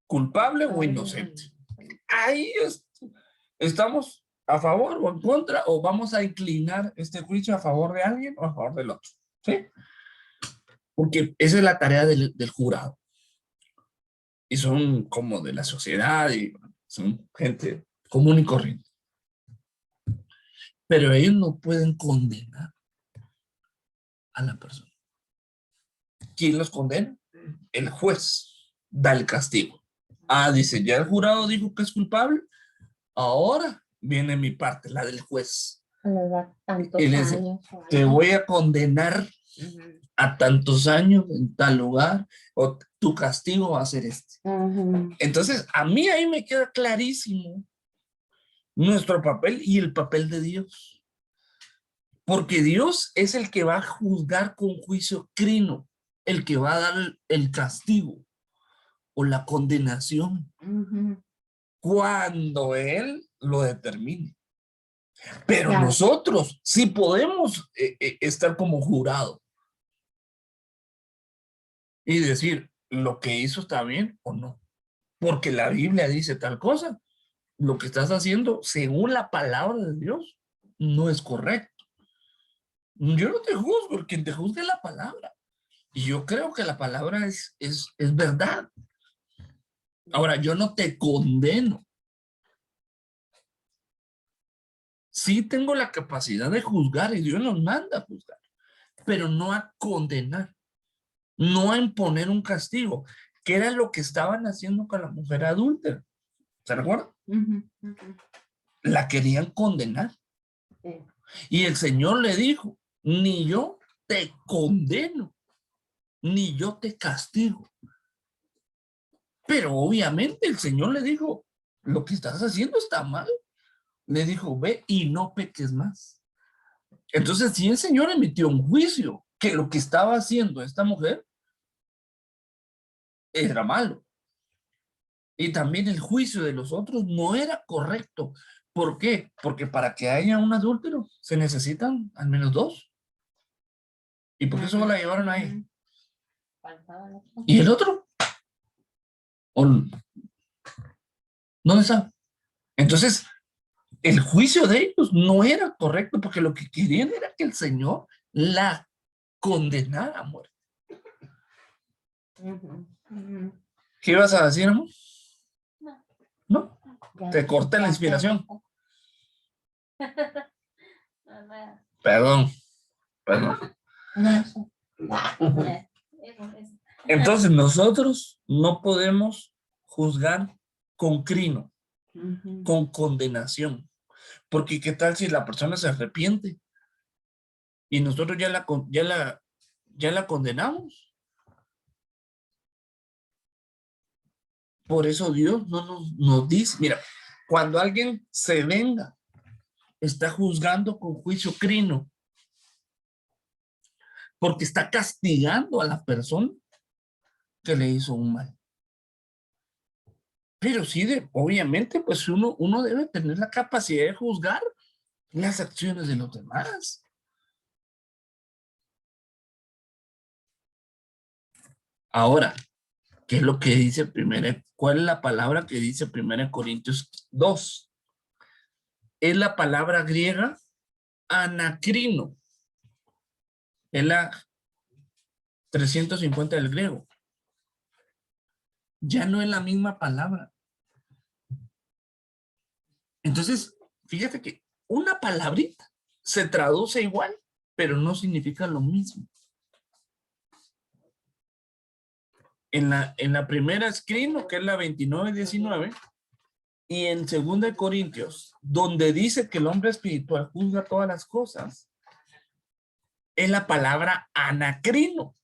Speaker 1: culpable o inocente. Ahí estamos a favor o en contra, o vamos a inclinar este juicio a favor de alguien o a favor del otro. ¿Sí? Porque esa es la tarea del jurado. Y son como de la sociedad y son gente común y corriente. Pero ellos no pueden condenar a la persona. ¿Quién los condena? El juez da el castigo. Ah, dice, ya el jurado dijo que es culpable. Ahora viene mi parte, la del juez.
Speaker 2: Le da tantos
Speaker 1: Y le dice,
Speaker 2: años.
Speaker 1: te voy a condenar
Speaker 2: Ujú.
Speaker 1: a tantos años en tal lugar, o tu castigo va a ser este.
Speaker 2: Ujú.
Speaker 1: Entonces, a mí ahí me queda clarísimo nuestro papel y el papel de Dios. Porque Dios es el que va a juzgar con juicio crino, el que va a dar el castigo o la condenación
Speaker 2: Ujú.
Speaker 1: cuando Él lo determine. Pero
Speaker 2: Claro.
Speaker 1: nosotros sí podemos estar como jurado y decir lo que hizo está bien o no. Porque la Biblia dice tal cosa. Lo que estás haciendo, según la palabra de Dios, no es correcto. Yo no te juzgo, quien te juzga es la palabra. Y yo creo que la palabra es verdad. Ahora, yo no te condeno. Sí tengo la capacidad de juzgar y Dios nos manda a juzgar, pero no a condenar, no a imponer un castigo, que era lo que estaban haciendo con la mujer adúltera. ¿Se recuerda?
Speaker 2: Ujú. Ujú.
Speaker 1: La querían condenar.
Speaker 2: Sí.
Speaker 1: Y el Señor le dijo, ni yo te condeno, ni yo te castigo. Pero obviamente el Señor le dijo, lo que estás haciendo está mal. Le dijo, ve y no peques más. Entonces, si el Señor emitió un juicio que lo que estaba haciendo esta mujer era malo, y también el juicio de los otros no era correcto. ¿Por qué? Porque para que haya un adúltero se necesitan al menos dos. ¿Y por qué solo la llevaron ahí?
Speaker 2: Ujú. Faltaba el otro.
Speaker 1: ¿Y el otro? ¿Dónde está? Entonces, el juicio de ellos no era correcto porque lo que querían era que el Señor la condenara a muerte.
Speaker 2: Ujú. Ujú.
Speaker 1: ¿Qué ibas a decir, amor?
Speaker 3: No,
Speaker 1: ¿No?
Speaker 2: Ya-
Speaker 1: Te corté la
Speaker 2: ya
Speaker 1: inspiración.
Speaker 2: sé.
Speaker 3: no, nada.
Speaker 1: Perdón. Perdón.
Speaker 2: No sé.
Speaker 3: Eso.
Speaker 1: Entonces, nosotros no podemos juzgar con crino,
Speaker 2: Ujú.
Speaker 1: con condenación. Porque ¿qué tal si la persona se arrepiente y nosotros ya la condenamos? Por eso Dios no nos dice, mira, cuando alguien se venga, está juzgando con juicio crino, porque está castigando a la persona que le hizo un mal. Pero sí, obviamente, pues uno debe tener la capacidad de juzgar las acciones de los demás. Ahora, ¿qué es lo que dice cuál es la palabra que dice 1 Corintios 2? es la palabra griega anacrino. Es la 350 del griego. Ya no es la misma palabra. Entonces, fíjate que una palabrita se traduce igual, pero no significa lo mismo. En la primera escrino, que es la 29:19, y en 2 Corintios, donde dice que el hombre espiritual juzga todas las cosas, es la palabra anacrino.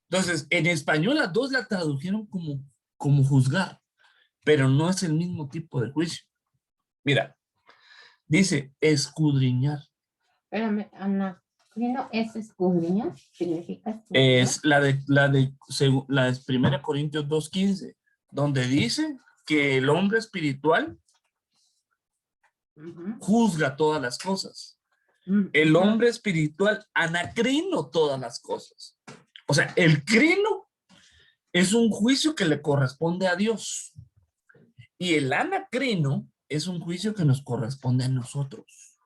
Speaker 1: Entonces, en español las dos la tradujeron como juzgar, pero no es el mismo tipo de juicio. Mira, dice escudriñar.
Speaker 2: Espérame, anacrino es escudriñar, significa escudriñar.
Speaker 1: Es la de 1 Corintios 2:15, donde dice que el hombre espiritual
Speaker 2: Ujú.
Speaker 1: juzga todas las cosas.
Speaker 2: Ujú.
Speaker 1: El hombre espiritual anacrino todas las cosas. O sea, el crino es un juicio que le corresponde a Dios. Y el anacrino es un juicio que nos corresponde a nosotros.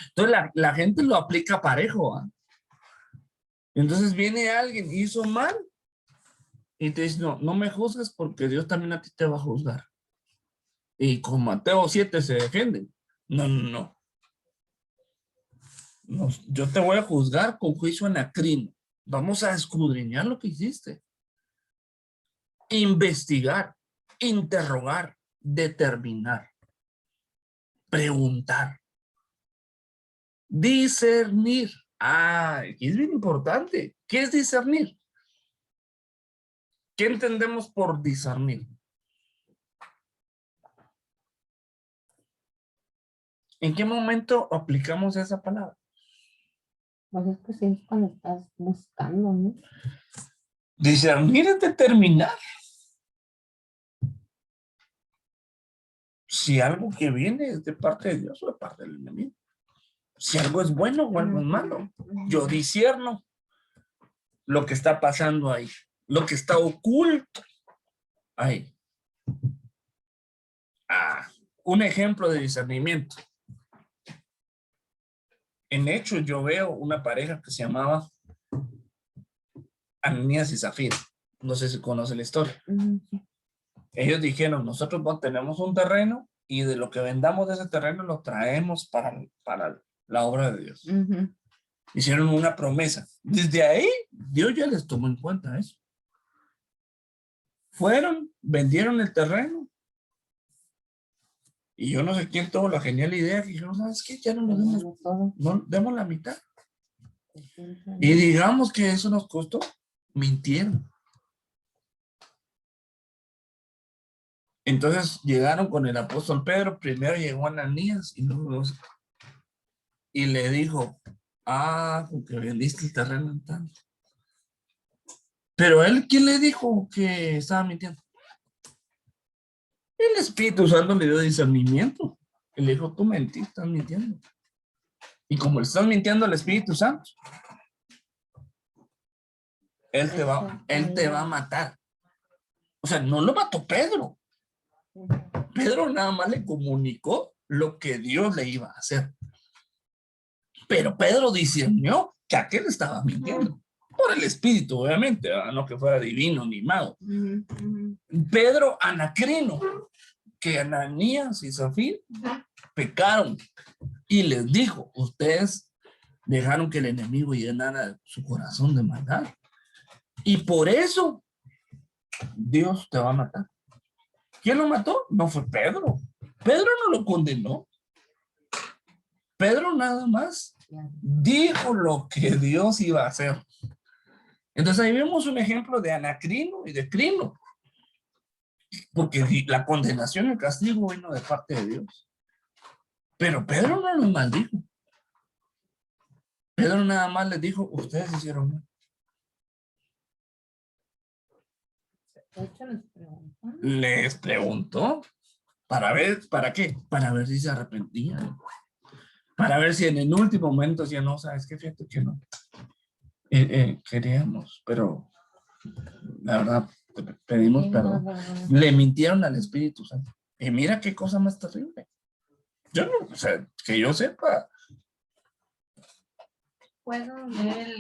Speaker 1: Entonces la gente lo aplica parejo, ¿ah? Entonces viene alguien, hizo mal, y te dice, no me juzgues porque Dios también a ti te va a juzgar. Y con Mateo 7 se defienden. No. Yo te voy a juzgar con juicio anacrino. Vamos a escudriñar lo que hiciste. Investigar, interrogar, determinar, preguntar, discernir. Aquí es bien importante. ¿Qué es discernir? ¿Qué entendemos por discernir? ¿En qué momento aplicamos esa palabra?
Speaker 2: Pues es que sí, es cuando estás buscando, ¿no?
Speaker 1: Discernir es determinar si algo que viene es de parte de Dios o de parte del enemigo. Si algo es bueno o algo es malo. Yo discierno lo que está pasando ahí, lo que está oculto ahí. Un ejemplo de discernimiento. En Hechos yo veo una pareja que se llamaba Ananías y Zafira. No sé si conoce la historia. Ellos dijeron, nosotros tenemos un terreno y de lo que vendamos de ese terreno lo traemos para la obra de Dios. Hicieron una promesa. Desde ahí, Dios ya les tomó en cuenta eso. Fueron, vendieron el terreno. Y yo no sé quién tuvo la genial idea que dijeron, ¿sabes qué? Ya no lo demos, no, demos la mitad. Y digamos que eso nos costó. Mintieron. Entonces llegaron con el apóstol Pedro. Primero llegó Ananías y le dijo, porque vendiste el terreno en tanto. Pero él, ¿quién le dijo que estaba mintiendo? El Espíritu Santo le dio discernimiento. Y le dijo, tú mentiste, estás mintiendo. Y como le estás mintiendo al Espíritu Santo, él te va a matar. O sea, no lo mató Pedro. Pedro nada más le comunicó lo que Dios le iba a hacer. Pero Pedro discernió que aquel estaba mintiendo. Por el Espíritu, obviamente, no que fuera divino ni mago. Pedro anacrino, que Ananías y Zafira pecaron y les dijo, ustedes dejaron que el enemigo llenara su corazón de maldad. Y por eso Dios te va a matar. ¿Quién lo mató? No fue Pedro. Pedro no lo condenó. Pedro nada más dijo lo que Dios iba a hacer. Entonces ahí vemos un ejemplo de anacrino y de crino. Porque la condenación y el castigo vino de parte de Dios. Pero Pedro no los maldijo. Pedro nada más les dijo, ustedes hicieron mal.
Speaker 2: De hecho,
Speaker 1: Les preguntó. ¿Para ver? ¿Para qué? Para ver si se arrepentían. Para ver si en el último momento decían, no, ¿sabes qué? Fíjate que no. Queríamos, pero la verdad, pedimos perdón. Le mintieron al Espíritu Santo. Y mira qué cosa más terrible. Yo no, o sea, que yo sepa.
Speaker 3: Puedo leer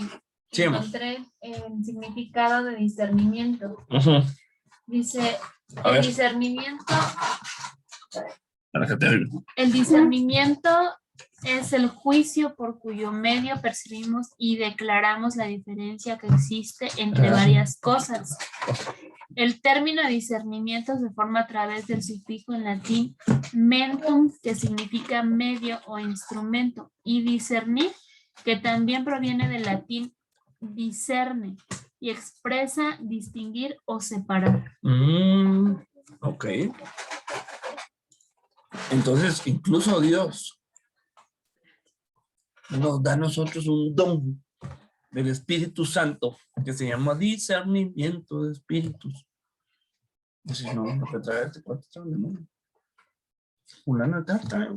Speaker 1: Sí, amor.
Speaker 3: encontré el significado de discernimiento. Dice,
Speaker 1: A
Speaker 3: el
Speaker 1: ver.
Speaker 3: discernimiento,
Speaker 1: Para que te oiga.
Speaker 3: el discernimiento es el juicio por cuyo medio percibimos y declaramos la diferencia que existe entre varias cosas. El término discernimiento se forma a través del sufijo en latín mentum, que significa medio o instrumento, y discernir, que también proviene del latín discerne y expresa distinguir o separar.
Speaker 1: Ok. Entonces, incluso Dios nos da a nosotros un don del Espíritu Santo que se llama discernimiento de espíritus. Dice, no, lo que trae este cuarto es un demonio. Una trae.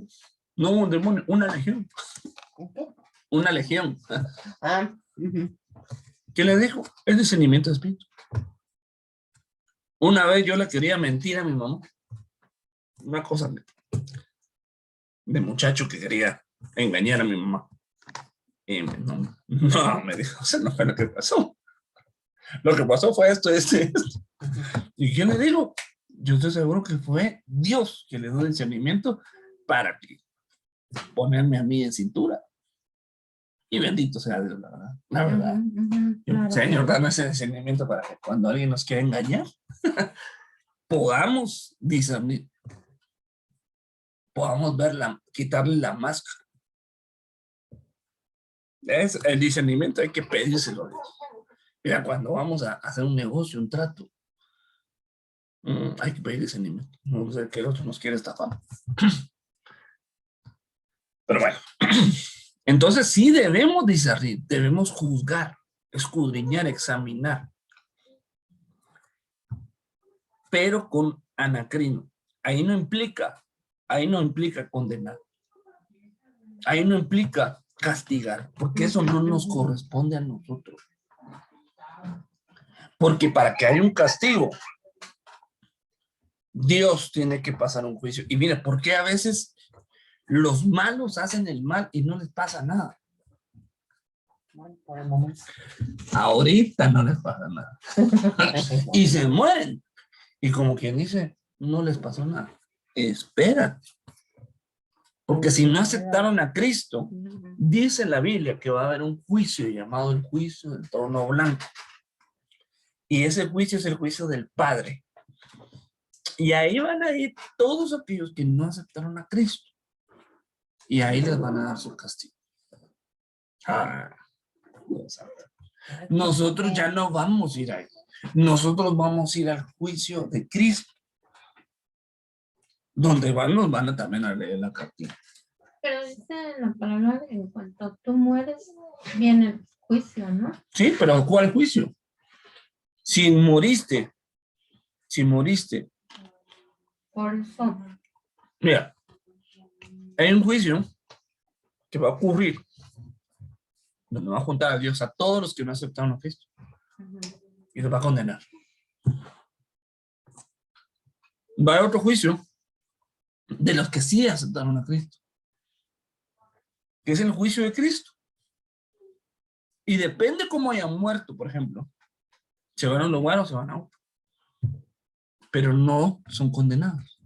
Speaker 1: No, un demonio, una legión. Una legión. ¿Qué le dijo? Es discernimiento de espíritu. Una vez yo le quería mentir a mi mamá. Una cosa de muchacho que quería engañar a mi mamá. Y no, me dijo, eso no fue lo que pasó. Lo que pasó fue esto. ¿Y qué le digo? Yo estoy seguro que fue Dios que le dio discernimiento para que ponerme a mí en cintura. Y bendito sea Dios, la verdad. La verdad.
Speaker 2: Claro.
Speaker 1: Señor, dame ese discernimiento para que cuando alguien nos quiera engañar, podamos discernir. Podamos verla, quitarle la máscara. Es el discernimiento, hay que pedírselo a Dios. Mira, cuando vamos a hacer un negocio, un trato, hay que pedir discernimiento. No sé que el otro nos quiere estafar. Pero bueno, entonces sí debemos discernir, debemos juzgar, escudriñar, examinar. Pero con anacrino. Ahí no implica condenar. Ahí no implica castigar, porque eso no nos corresponde a nosotros. Porque para que haya un castigo, Dios tiene que pasar un juicio. Y mira, ¿por qué a veces los malos hacen el mal y no les pasa nada? Ahorita no les pasa nada. Y se mueren. Y como quien dice, no les pasó nada. Espérate. Porque si no aceptaron a Cristo, dice la Biblia que va a haber un juicio llamado el juicio del trono blanco. Y ese juicio es el juicio del Padre. Y ahí van a ir todos aquellos que no aceptaron a Cristo. Y ahí les van a dar su castigo. Nosotros ya no vamos a ir ahí. Nosotros vamos a ir al juicio de Cristo. Donde nos van a también a leer la cartilla.
Speaker 2: Pero dice en la palabra que en cuanto tú mueres, viene el juicio, ¿no?
Speaker 1: Sí, pero ¿cuál juicio? Si moriste.
Speaker 2: Por eso.
Speaker 1: Mira, hay un juicio que va a ocurrir donde va a juntar a Dios a todos los que no aceptaron a Cristo y los va a condenar. Va a haber otro juicio de los que sí aceptaron a Cristo, que es el juicio de Cristo. Y depende cómo hayan muerto, por ejemplo, se van a un lugar o se van a otro, pero no son condenados.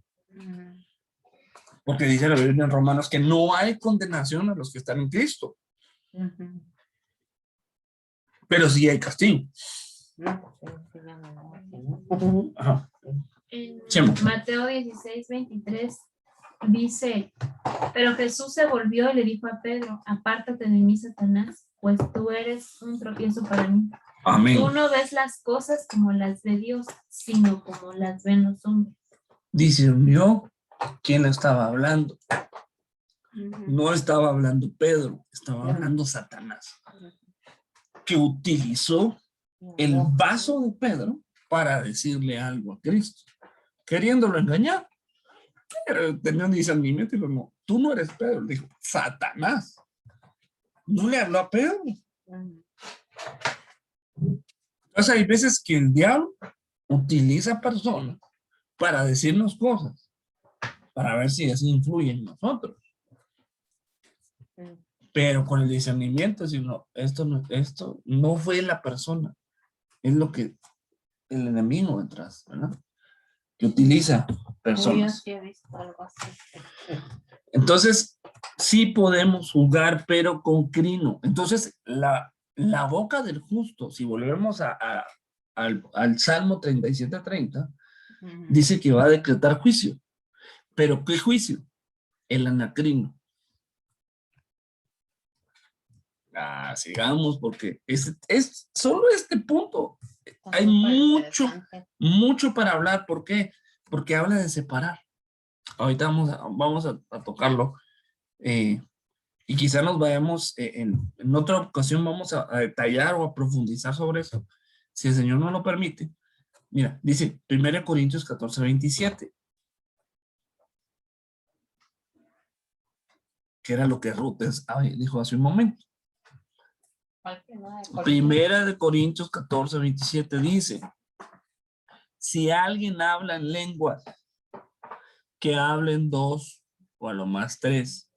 Speaker 1: Porque dice la Biblia en Romanos que no hay condenación a los que están en Cristo. Pero sí hay castigo. Ajá.
Speaker 3: En
Speaker 1: Sí.
Speaker 3: Mateo 16:23 dice, pero Jesús se volvió y le dijo a Pedro, apártate de mí, Satanás, pues tú eres un tropiezo para mí.
Speaker 1: Amén.
Speaker 3: Tú no ves las cosas como las ve Dios, sino como las ven los hombres.
Speaker 1: Dice yo, ¿quién estaba hablando? No estaba hablando Pedro, estaba hablando Satanás, que utilizó el vaso de Pedro para decirle algo a Cristo, queriéndolo engañar. Pero tenía un discernimiento y dijo, no, tú no eres Pedro, dijo, Satanás. No le habló a Pedro. Entonces hay veces que el diablo utiliza personas para decirnos cosas para ver si eso influye en nosotros. Pero con el discernimiento, si no, esto no fue la persona, es lo que el enemigo detrás, ¿verdad? Que utiliza personas.
Speaker 2: Yo sí he visto algo así.
Speaker 1: Entonces, sí podemos juzgar, pero con crino. Entonces, la boca del justo, si volvemos al Salmo 37:30, dice que va a decretar juicio. ¿Pero qué juicio? El anacrino. Sigamos, porque es solo este punto. Hay mucho para hablar. ¿Por qué? Porque habla de separar. Ahorita vamos a tocarlo. Y quizá nos vayamos en otra ocasión, vamos a detallar o a profundizar sobre eso. Si el Señor no lo permite. Mira, dice 1 Corintios 14:27. Que era lo que Ruth dijo hace un momento. 1 Corintios 14:27 dice: si alguien habla en lenguas, que hablen 2 o a lo más 3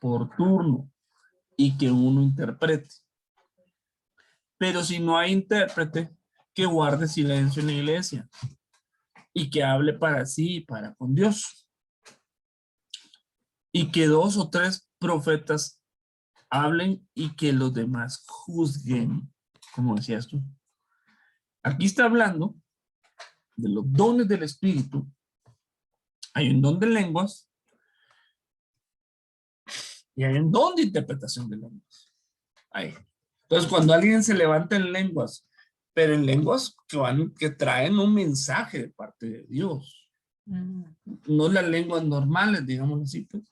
Speaker 1: por turno y que uno interprete. Pero si no hay intérprete, que guarde silencio en la iglesia y que hable para sí y para con Dios. Y que 2 o 3 profetas hablen y que los demás juzguen, como decías tú. Aquí está hablando de los dones del Espíritu. Hay un don de lenguas y hay un don de interpretación de lenguas. Ahí. Entonces, cuando alguien se levanta en lenguas, pero en lenguas que traen un mensaje de parte de Dios, no las lenguas normales, digamos así, pues.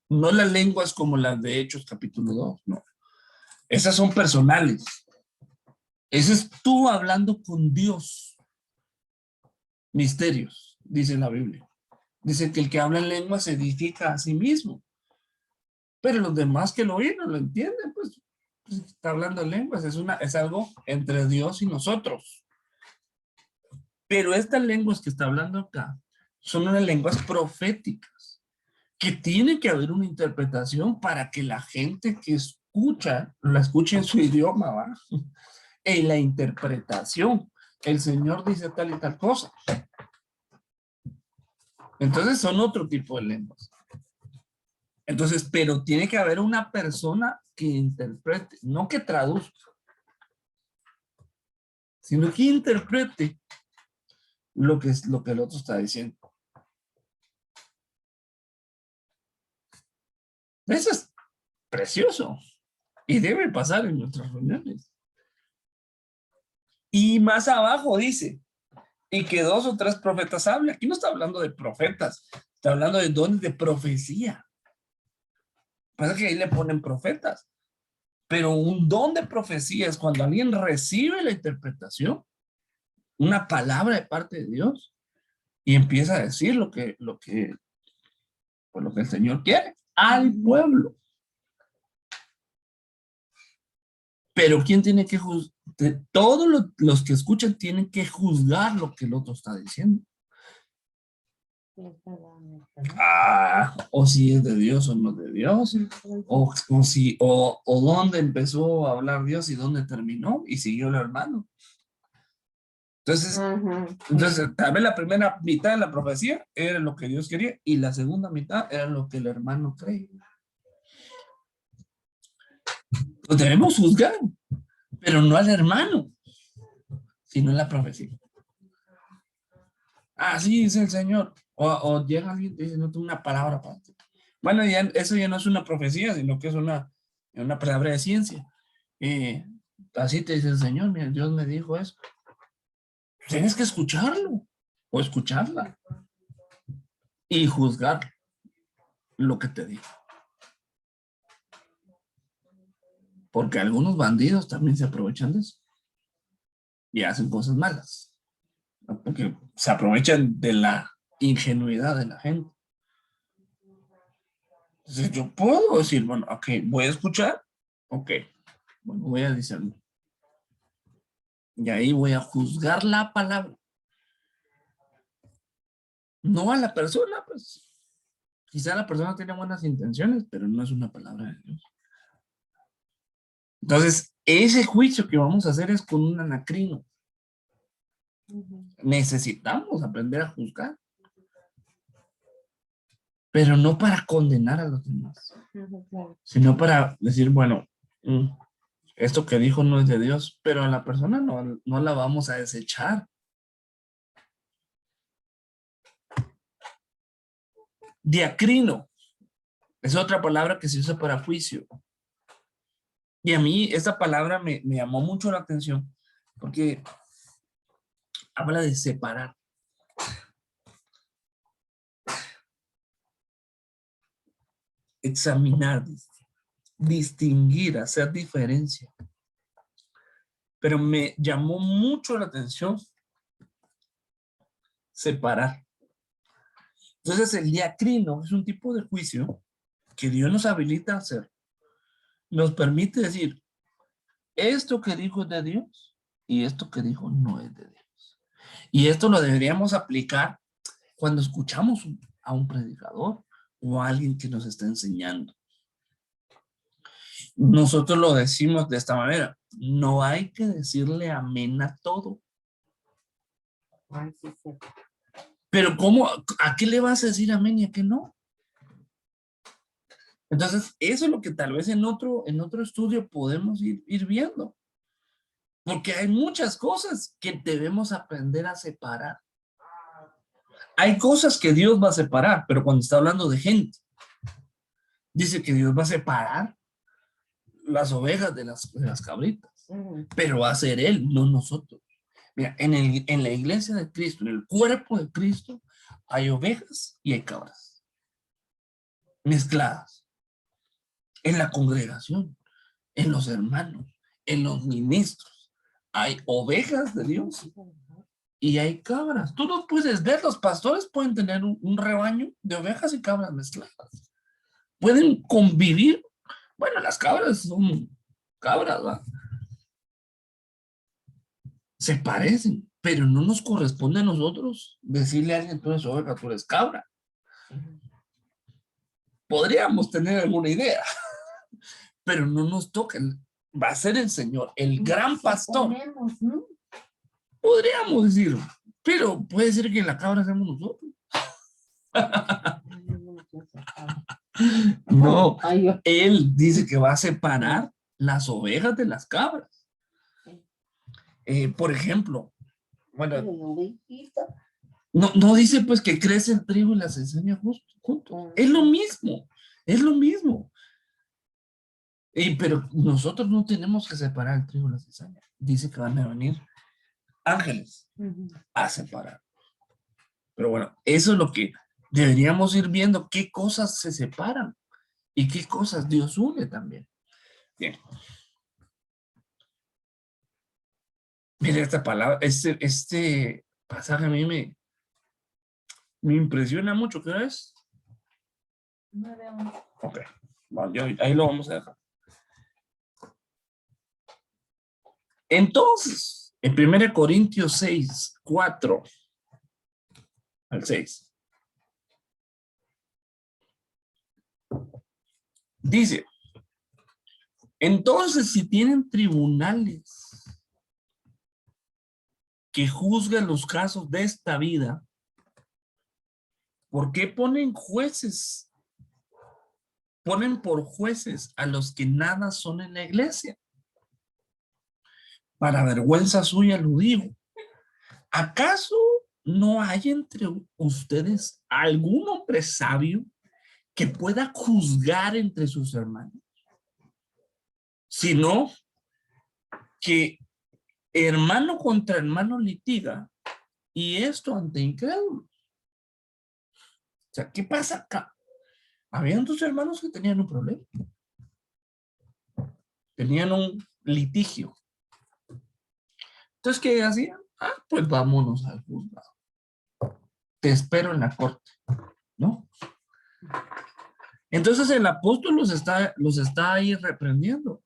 Speaker 1: No las lenguas como las de Hechos capítulo 2, no. Esas son personales. Ese es tú hablando con Dios. Misterios, dice la Biblia. Dice que el que habla en lengua se edifica a sí mismo. Pero los demás que lo oyen no lo entienden, pues está hablando en lenguas. Es algo entre Dios y nosotros. Pero estas lenguas que está hablando acá son unas lenguas proféticas, que tiene que haber una interpretación para que la gente que escucha, la escuche en su idioma, ¿va? En la interpretación, el Señor dice tal y tal cosa. Entonces son otro tipo de lenguas. Entonces, pero tiene que haber una persona que interprete, no que traduzca, sino que interprete lo que el otro está diciendo. Eso es precioso y debe pasar en nuestras reuniones. Y más abajo dice, y que 2 o 3 profetas hablen. Aquí no está hablando de profetas, está hablando de dones de profecía. Pasa que ahí le ponen profetas. Pero un don de profecía es cuando alguien recibe la interpretación, una palabra de parte de Dios, y empieza a decir lo que el Señor quiere al pueblo. Pero ¿quién tiene que juzgar? Todos los que escuchan tienen que juzgar lo que el otro está diciendo. O si es de Dios o no de Dios, o dónde empezó a hablar Dios y dónde terminó y siguió el hermano. Entonces, tal vez la primera mitad de la profecía era lo que Dios quería y la segunda mitad era lo que el hermano cree. Lo debemos juzgar, pero no al hermano, sino en la profecía. Así dice el Señor. O llega alguien y dice, no tengo una palabra para ti. Bueno, eso ya no es una profecía, sino que es una palabra de ciencia. Así te dice el Señor, mira, Dios me dijo eso. Tienes que escucharlo o escucharla y juzgar lo que te dijo. Porque algunos bandidos también se aprovechan de eso y hacen cosas malas. ¿No? Porque se aprovechan de la ingenuidad de la gente. Entonces yo puedo decir, bueno, ok, voy a escuchar, ok, bueno, voy a discernir. Y ahí voy a juzgar la palabra. No a la persona, pues. Quizá la persona tiene buenas intenciones, pero no es una palabra de Dios. Entonces, ese juicio que vamos a hacer es con un anacrino. Necesitamos aprender a juzgar, pero no para condenar a los demás, sino para decir, bueno, esto que dijo no es de Dios, pero a la persona no la vamos a desechar. Diacrino es otra palabra que se usa para juicio. Y a mí esta palabra me llamó mucho la atención porque habla de separar. Examinar, distinguir, hacer diferencia. Pero me llamó mucho la atención separar. Entonces el diacrino es un tipo de juicio que Dios nos habilita a hacer. Nos permite decir, esto que dijo es de Dios y esto que dijo no es de Dios. Y esto lo deberíamos aplicar cuando escuchamos a un predicador o a alguien que nos está enseñando. Nosotros lo decimos de esta manera, no hay que decirle amén a todo. Pero ¿cómo? ¿A qué le vas a decir amén y a qué no? Entonces, eso es lo que tal vez en otro estudio podemos ir viendo. Porque hay muchas cosas que debemos aprender a separar. Hay cosas que Dios va a separar, pero cuando está hablando de gente, dice que Dios va a separar las ovejas de las cabritas. Pero va a ser Él, no nosotros. Mira, en la iglesia de Cristo, en el cuerpo de Cristo, hay ovejas y hay cabras. Mezcladas. En la congregación, en los hermanos, en los ministros, hay ovejas de Dios y hay cabras. Tú no puedes ver, los pastores pueden tener un rebaño de ovejas y cabras mezcladas. Pueden convivir. Bueno, las cabras son cabras, ¿va? Se parecen, pero no nos corresponde a nosotros decirle a alguien, tú eres oveja, tú eres cabra. Podríamos tener alguna idea, pero no nos toca. Va a ser el Señor, el gran pastor. Podríamos decir, pero puede ser que la cabra seamos nosotros. No, Él dice que va a separar las ovejas de las cabras. Por ejemplo, bueno, no dice pues que crece el trigo y la cizaña juntos. Es lo mismo, es lo mismo. Pero nosotros no tenemos que separar el trigo y la cizaña. Dice que van a venir ángeles a separar. Pero bueno, eso es lo que deberíamos ir viendo, qué cosas se separan y qué cosas Dios une también. Bien. Mira esta palabra, este pasaje a mí me impresiona mucho. ¿Qué es?
Speaker 3: 9:11.
Speaker 1: Ok, vale, ahí lo vamos a dejar. Entonces, en 1 Corintios 6, 4 al 6, dice, entonces si tienen tribunales que juzgan los casos de esta vida, ¿por qué ponen jueces? Ponen por jueces a los que nada son en la iglesia. Para vergüenza suya lo digo. ¿Acaso no hay entre ustedes algún hombre sabio que pueda juzgar entre sus hermanos? Sino que hermano contra hermano litiga, y esto ante incrédulos. O sea, ¿qué pasa acá? Habían dos hermanos que tenían un problema. Tenían un litigio. Entonces, ¿qué hacían? Pues vámonos al juzgado. Te espero en la corte, ¿no? Entonces el apóstol los está ahí reprendiendo.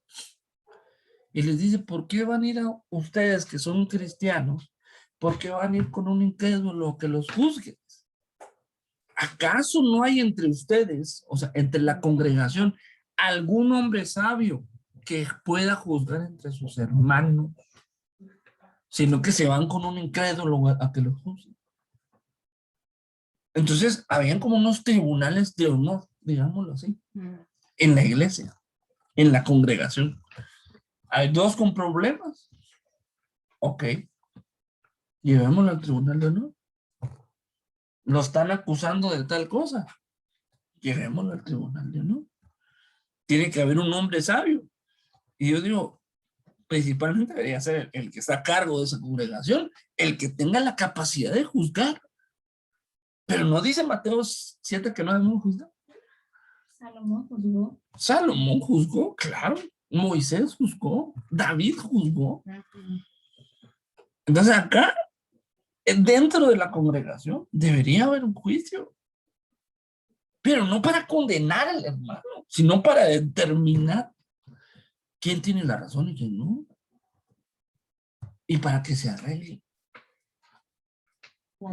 Speaker 1: Y les dice, ¿por qué van a ir a ustedes que son cristianos? ¿Por qué van a ir con un incrédulo que los juzgue? ¿acaso no hay entre ustedes, o sea, entre la congregación, algún hombre sabio que pueda juzgar entre sus hermanos, sino que se van con un incrédulo a que lo juzgue? Entonces, habían como unos tribunales de honor, digámoslo así, en la iglesia, en la congregación. Hay dos con problemas. Ok, llevémoslo al tribunal de honor. Lo están acusando de tal cosa. Llevémoslo al tribunal de honor. Tiene que haber un hombre sabio. Y yo digo, principalmente debería ser el que está a cargo de esa congregación, el que tenga la capacidad de juzgar. Pero no dice Mateo 7 que no debemos juzgar.
Speaker 3: Salomón juzgó.
Speaker 1: Salomón juzgó, claro. Moisés juzgó. David juzgó. Entonces acá, dentro de la congregación, debería haber un juicio. Pero no para condenar al hermano, sino para determinar quién tiene la razón y quién no. Y para que se arregle.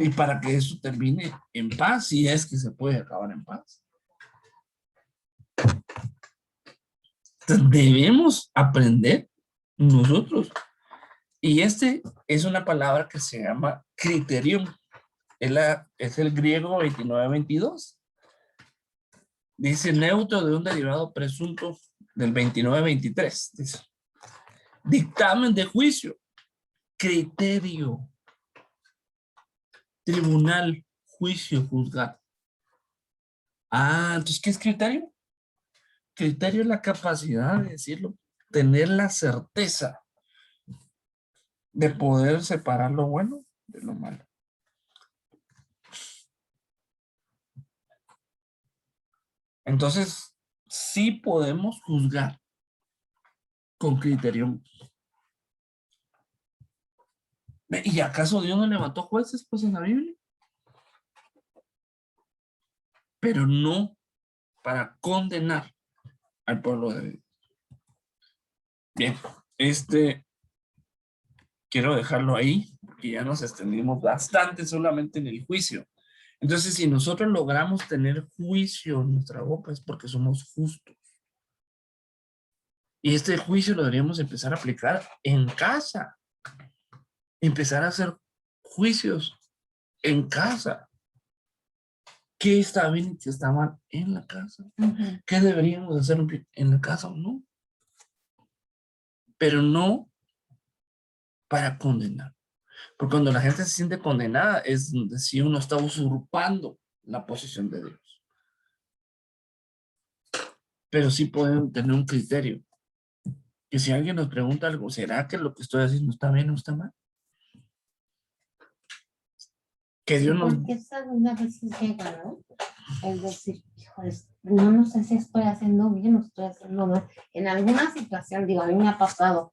Speaker 1: Y para que eso termine en paz, si es que se puede acabar en paz. Entonces, debemos aprender nosotros. Y es una palabra que se llama criterion. Es el griego 29-22. Dice neutro de un derivado presunto del 29-23. Dice, dictamen de juicio, criterio, tribunal, juicio, juzgar. Entonces, ¿qué es criterio? Criterio es la capacidad de decirlo, tener la certeza de poder separar lo bueno de lo malo. Entonces, sí podemos juzgar con criterio. ¿Y acaso Dios no levantó jueces pues en la Biblia? Pero no para condenar al pueblo de Dios. Bien, quiero dejarlo ahí, porque ya nos extendimos bastante solamente en el juicio. Entonces, si nosotros logramos tener juicio en nuestra boca es porque somos justos. Y este juicio lo deberíamos empezar a aplicar en casa. Empezar a hacer juicios en casa. ¿Qué está bien y qué está mal en la casa? ¿Qué deberíamos hacer en la casa o no? Pero no para condenar. Porque cuando la gente se siente condenada es donde si uno está usurpando la posición de Dios. Pero sí pueden tener un criterio. Que si alguien nos pregunta algo, ¿será que lo que estoy haciendo está bien o está mal? Que Dios nos...
Speaker 2: Porque esa duda a veces llega, ¿no? Es decir, híjoles, no sé si estoy haciendo bien o estoy haciendo mal. En alguna situación, digo, a mí me ha pasado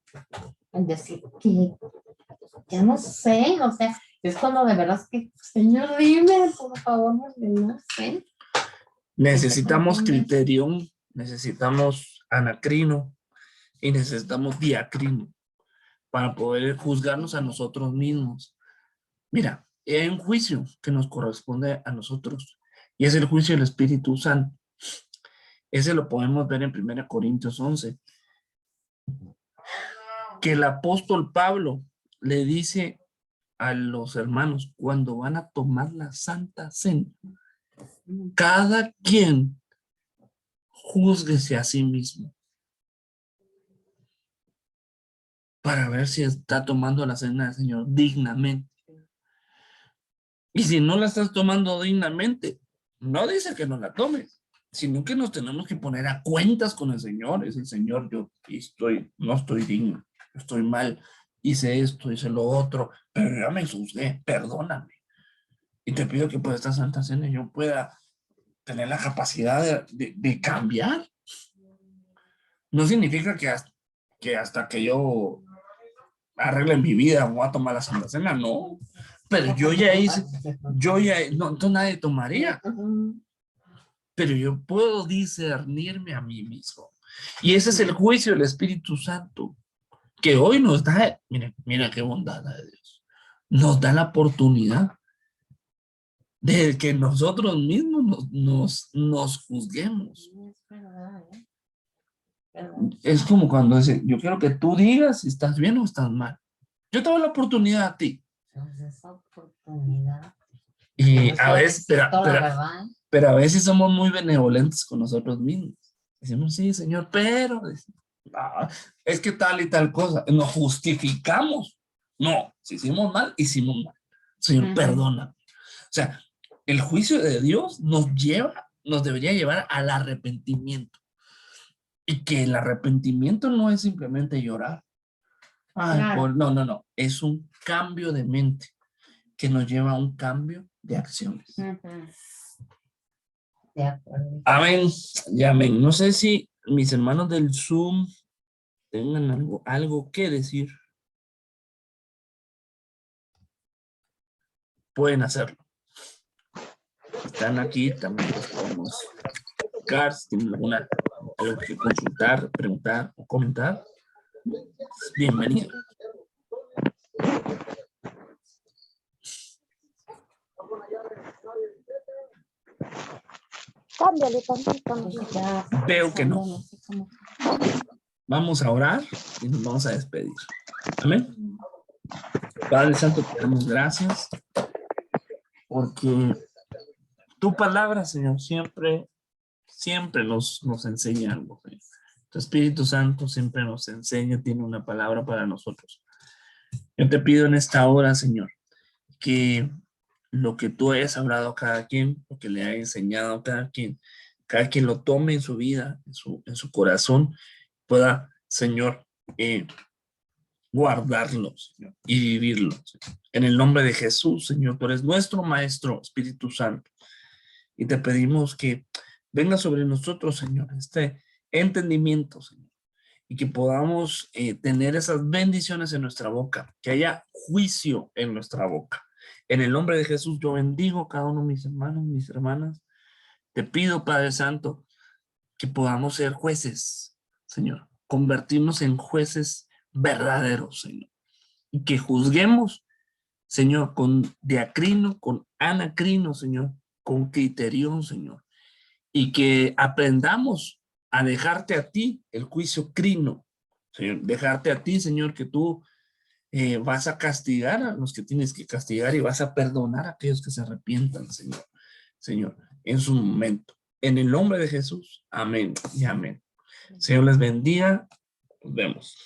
Speaker 2: el decir que ya no sé, o sea, es cuando de verdad es que, Señor, dime, por favor, no sé.
Speaker 1: Necesitamos criterión, necesitamos anacrino y necesitamos diacrino para poder juzgarnos a nosotros mismos. Mira, hay un juicio que nos corresponde a nosotros y es el juicio del Espíritu Santo. Ese lo podemos ver en 1 Corintios 11. Que el apóstol Pablo le dice a los hermanos cuando van a tomar la Santa Cena, cada quien júzguese a sí mismo para ver si está tomando la cena del Señor dignamente. Y si no la estás tomando dignamente, no dice que no la tomes, sino que nos tenemos que poner a cuentas con el Señor. Es el Señor, yo no estoy digno, estoy mal, hice esto, hice lo otro, pero ya me juzgué, perdóname. Y te pido que por esta Santa Cena yo pueda tener la capacidad de cambiar. No significa que hasta que yo arregle mi vida voy a tomar la Santa Cena, no. Pero yo ya hice, no, entonces nadie tomaría. Pero yo puedo discernirme a mí mismo. Y ese es el juicio del Espíritu Santo, que hoy nos da, mira qué bondad la de Dios, nos da la oportunidad de que nosotros mismos nos juzguemos.
Speaker 2: Es verdad, ¿eh?
Speaker 1: Es como cuando dice, yo quiero que tú digas si estás bien o estás mal. Yo te doy la oportunidad a ti.
Speaker 2: Entonces, esa oportunidad.
Speaker 1: Y
Speaker 2: Pues
Speaker 1: a veces,
Speaker 2: la verdad.
Speaker 1: pero a veces somos muy benevolentes con nosotros mismos. Decimos, sí, Señor, pero no, es que tal y tal cosa. Nos justificamos. No, si hicimos mal, hicimos mal. Señor, perdona. O sea, el juicio de Dios nos debería llevar al arrepentimiento. Y que el arrepentimiento no es simplemente llorar. Ay,
Speaker 2: Claro.
Speaker 1: no. Es un cambio de mente que nos lleva a un cambio de acciones.
Speaker 2: De acuerdo.
Speaker 1: Amén y amén. No sé si mis hermanos del Zoom tengan algo que decir. Pueden hacerlo. Están aquí, también los podemos buscar. Si tienen algo que consultar, preguntar o comentar, bienvenido.
Speaker 4: Cámbiale tantito. ¿No?
Speaker 1: Veo que no. Vamos a orar y nos vamos a despedir. Amén. Padre Santo, te damos gracias porque tu palabra, Señor, siempre nos enseña algo. Señor. Tu Espíritu Santo siempre nos enseña, tiene una palabra para nosotros. Yo te pido en esta hora, Señor, que lo que tú hayas hablado a cada quien, lo que le hayas enseñado a cada quien lo tome en su vida, en su corazón, pueda, Señor, guardarlo, Señor, y vivirlo. Señor. En el nombre de Jesús, Señor, tú eres nuestro Maestro, Espíritu Santo. Y te pedimos que venga sobre nosotros, Señor, este entendimiento, Señor. Y que podamos tener esas bendiciones en nuestra boca, que haya juicio en nuestra boca. En el nombre de Jesús yo bendigo a cada uno de mis hermanos, mis hermanas. Te pido, Padre Santo, que podamos ser jueces, Señor. Convertirnos en jueces verdaderos, Señor. Y que juzguemos, Señor, con diacrino, con anacrino, Señor, con criterión, Señor. Y que aprendamos a dejarte a ti el juicio crino, Señor. Dejarte a ti, Señor, que tú vas a castigar a los que tienes que castigar y vas a perdonar a aquellos que se arrepientan, Señor. Señor, en su momento. En el nombre de Jesús. Amén y amén. Señor les bendiga. Nos vemos.